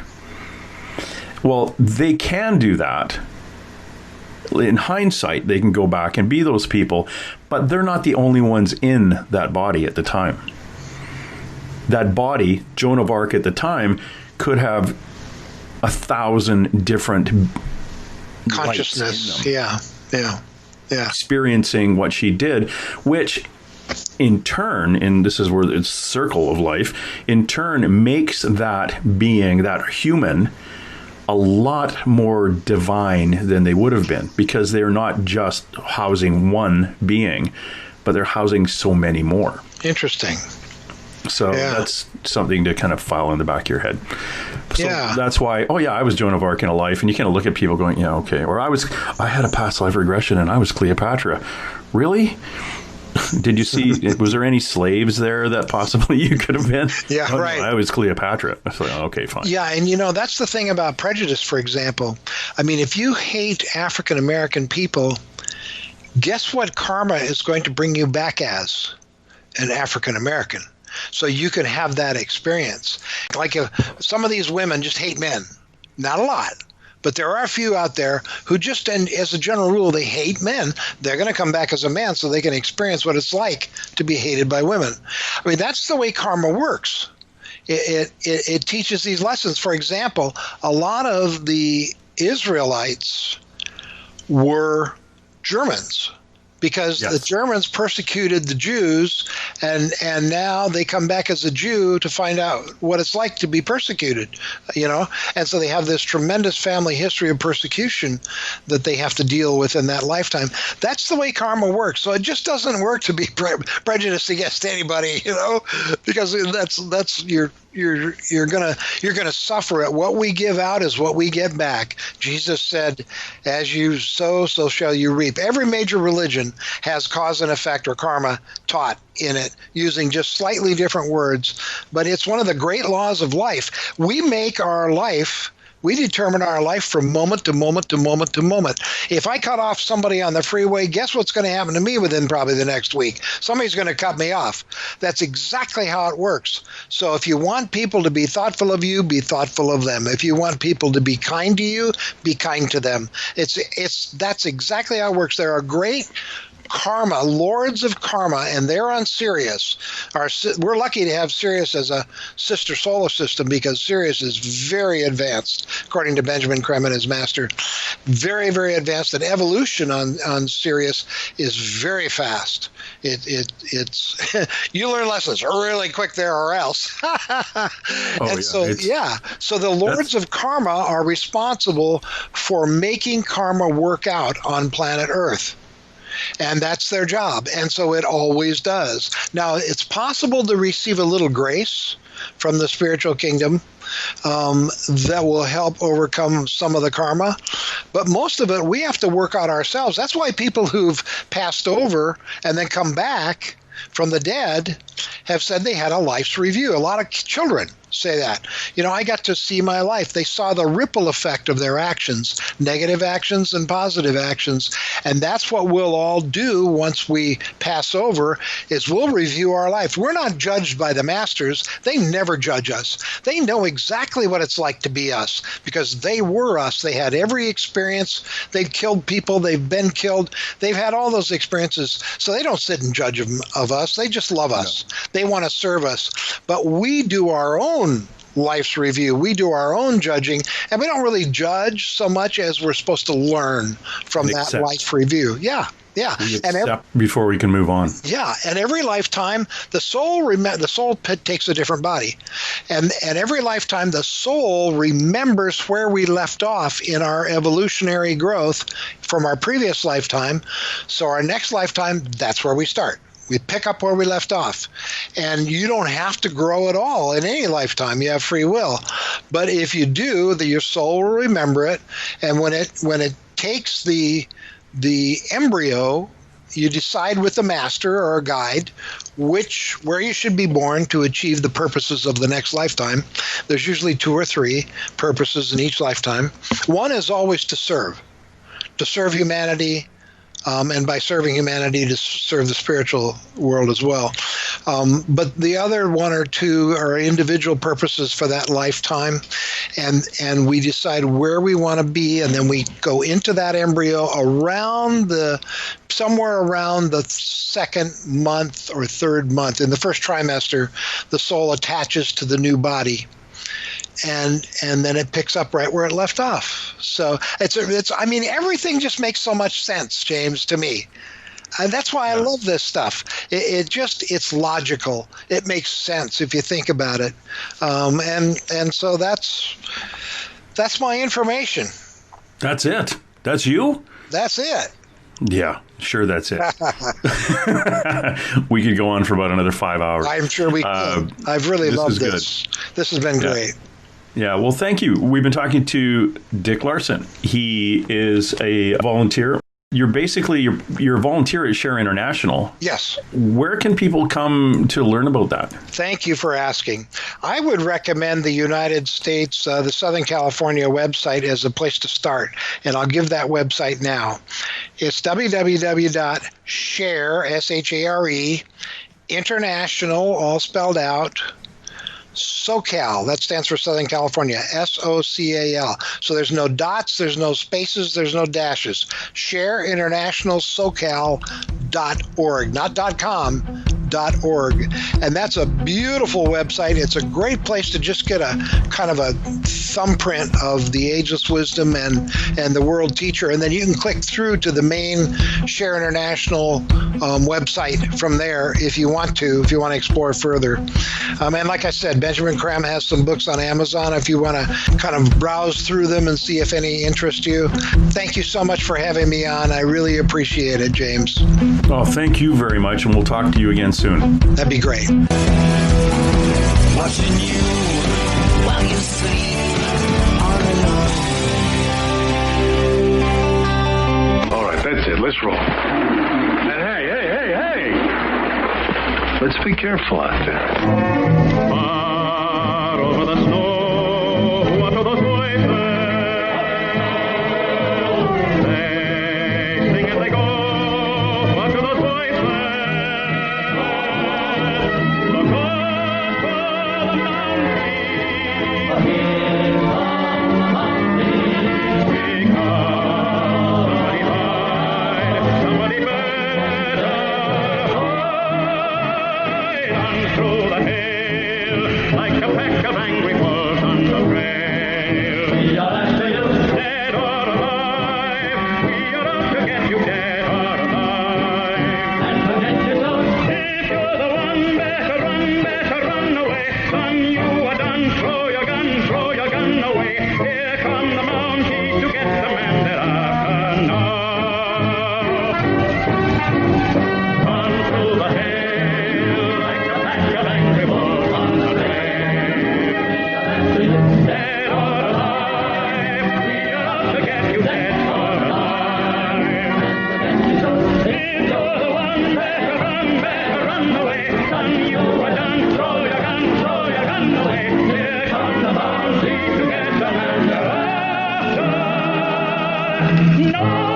Well, they can do that. In hindsight, they can go back and be those people, but they're not the only ones in that body at the time. That body, Joan of Arc at the time, could have 1,000 different consciousness. Yeah. Experiencing what she did, which in turn, and this is where it's circle of life, in turn makes that being, that human, a lot more divine than they would have been, because they're not just housing one being, but they're housing so many more. Interesting. So that's something to kind of file in the back of your head. So that's why, I was Joan of Arc in a life, and you kind of look at people going, yeah, okay. Or I had a past life regression and I was Cleopatra. Really? Did you see, was there any slaves there that possibly you could have been? Yeah, right. No, I was Cleopatra. I was like, okay, fine. Yeah, and that's the thing about prejudice, for example. I mean, if you hate African American people, guess what karma is going to bring you back as an African American? So you can have that experience. Like some of these women just hate men. Not a lot. But there are a few out there who just, and as a general rule, they hate men. They're going to come back as a man so they can experience what it's like to be hated by women. I mean, that's the way karma works. It teaches these lessons. For example, a lot of the Israelites were Germans. because Yes. the Germans persecuted the Jews, and now they come back as a Jew to find out what it's like to be persecuted, and so they have this tremendous family history of persecution that they have to deal with in that lifetime. That's the way karma works. So it just doesn't work to be prejudiced against anybody, because that's you're gonna suffer it. What we give out is what we get back. Jesus said, "As you sow, so shall you reap." Every major religion has cause and effect or karma taught in it, using just slightly different words, but it's one of the great laws of life. We determine our life from moment to moment to moment to moment. If I cut off somebody on the freeway, guess what's going to happen to me within probably the next week? Somebody's going to cut me off. That's exactly how it works. So if you want people to be thoughtful of you, be thoughtful of them. If you want people to be kind to you, be kind to them. That's exactly how it works. There are great karma, lords of karma, and they're on Sirius. We're lucky to have Sirius as a sister solar system, because Sirius is very advanced, according to Benjamin Creme and his master. Very, very advanced. And evolution on Sirius is very fast. It's you learn lessons really quick there, or else. So the lords of karma are responsible for making karma work out on planet Earth. And that's their job. And so it always does. Now, it's possible to receive a little grace from the spiritual kingdom that will help overcome some of the karma. But most of it, we have to work out ourselves. That's why people who've passed over and then come back from the dead have said they had a life's review. A lot of children say that. I got to see my life. They saw the ripple effect of their actions, negative actions and positive actions. And that's what we'll all do once we pass over, is we'll review our life. We're not judged by the masters. They never judge us. They know exactly what it's like to be us, because they were us. They had every experience. They've killed people. They've been killed. They've had all those experiences. So they don't sit and judge of us. They just love us. No. They want to serve us. But we do our own life's review. We do our own judging, and we don't really judge so much as we're supposed to learn from that life review. Yeah. Before we can move on. Yeah, and every lifetime, the soul takes a different body, and every lifetime, the soul remembers where we left off in our evolutionary growth from our previous lifetime. So our next lifetime, that's where we start. We pick up where we left off. And you don't have to grow at all in any lifetime. You have free will. But if you do, your soul will remember it. And when it takes the embryo, you decide with the master or a guide where you should be born to achieve the purposes of the next lifetime. There's usually 2 or 3 purposes in each lifetime. One is always to serve humanity, and by serving humanity, to serve the spiritual world as well. But the other 1 or 2 are individual purposes for that lifetime, and we decide where we want to be, and then we go into that embryo somewhere around the 2nd month or 3rd month. In the first trimester, the soul attaches to the new body. And then it picks up right where it left off. So everything just makes so much sense, James, to me. And that's why I love this stuff. It's logical. It makes sense if you think about it. And so that's my information. That's it. That's you? That's it. Yeah, sure, that's it. We could go on for about another 5 hours. I'm sure we could. I've really loved this. This has been great. Yeah, well, thank you. We've been talking to Dick Larson. He is a volunteer. You're a volunteer at Share International. Yes. Where can people come to learn about that? Thank you for asking. I would recommend the United States, the Southern California website as a place to start, and I'll give that website now. It's www.share, S-H-A-R-E, international, all spelled out, SoCal, that stands for Southern California, S-O-C-A-L. So there's no dots, there's no spaces, there's no dashes. Share International SoCal.org, not .com, agelesswisdom.org. And that's a beautiful website. It's a great place to just get a kind of a thumbprint of the Ageless Wisdom and the World Teacher. And then you can click through to the main Share International website from there if you want to explore further. And like I said, Benjamin Creme has some books on Amazon if you want to kind of browse through them and see if any interest you. Thank you so much for having me on. I really appreciate it, James. Oh, thank you very much, and we'll talk to you again soon. That'd be great. Watching you while you sleep on and on. All right, that's it. Let's roll. And hey. Let's be careful out there. Far over the snow, what are those voices? They sing as they go. What are those voices? Look up for the mountain. Because somebody better hide through the hill like a pack of angry wolves on the trail. Dead or alive, we are out to get you, dead or alive. And forget yourself. If you're the one, better run away. Son, you are done. Throw your gun away. Here come the Mounties to get the men that are run through the hill like a pack of angry wolves on the trail. Dead or alive, we are out to get you, dead or alive. If you're the one, better run away. Son, you are done. Throw your gun away. Here come the Mounties to get the man they're after. No!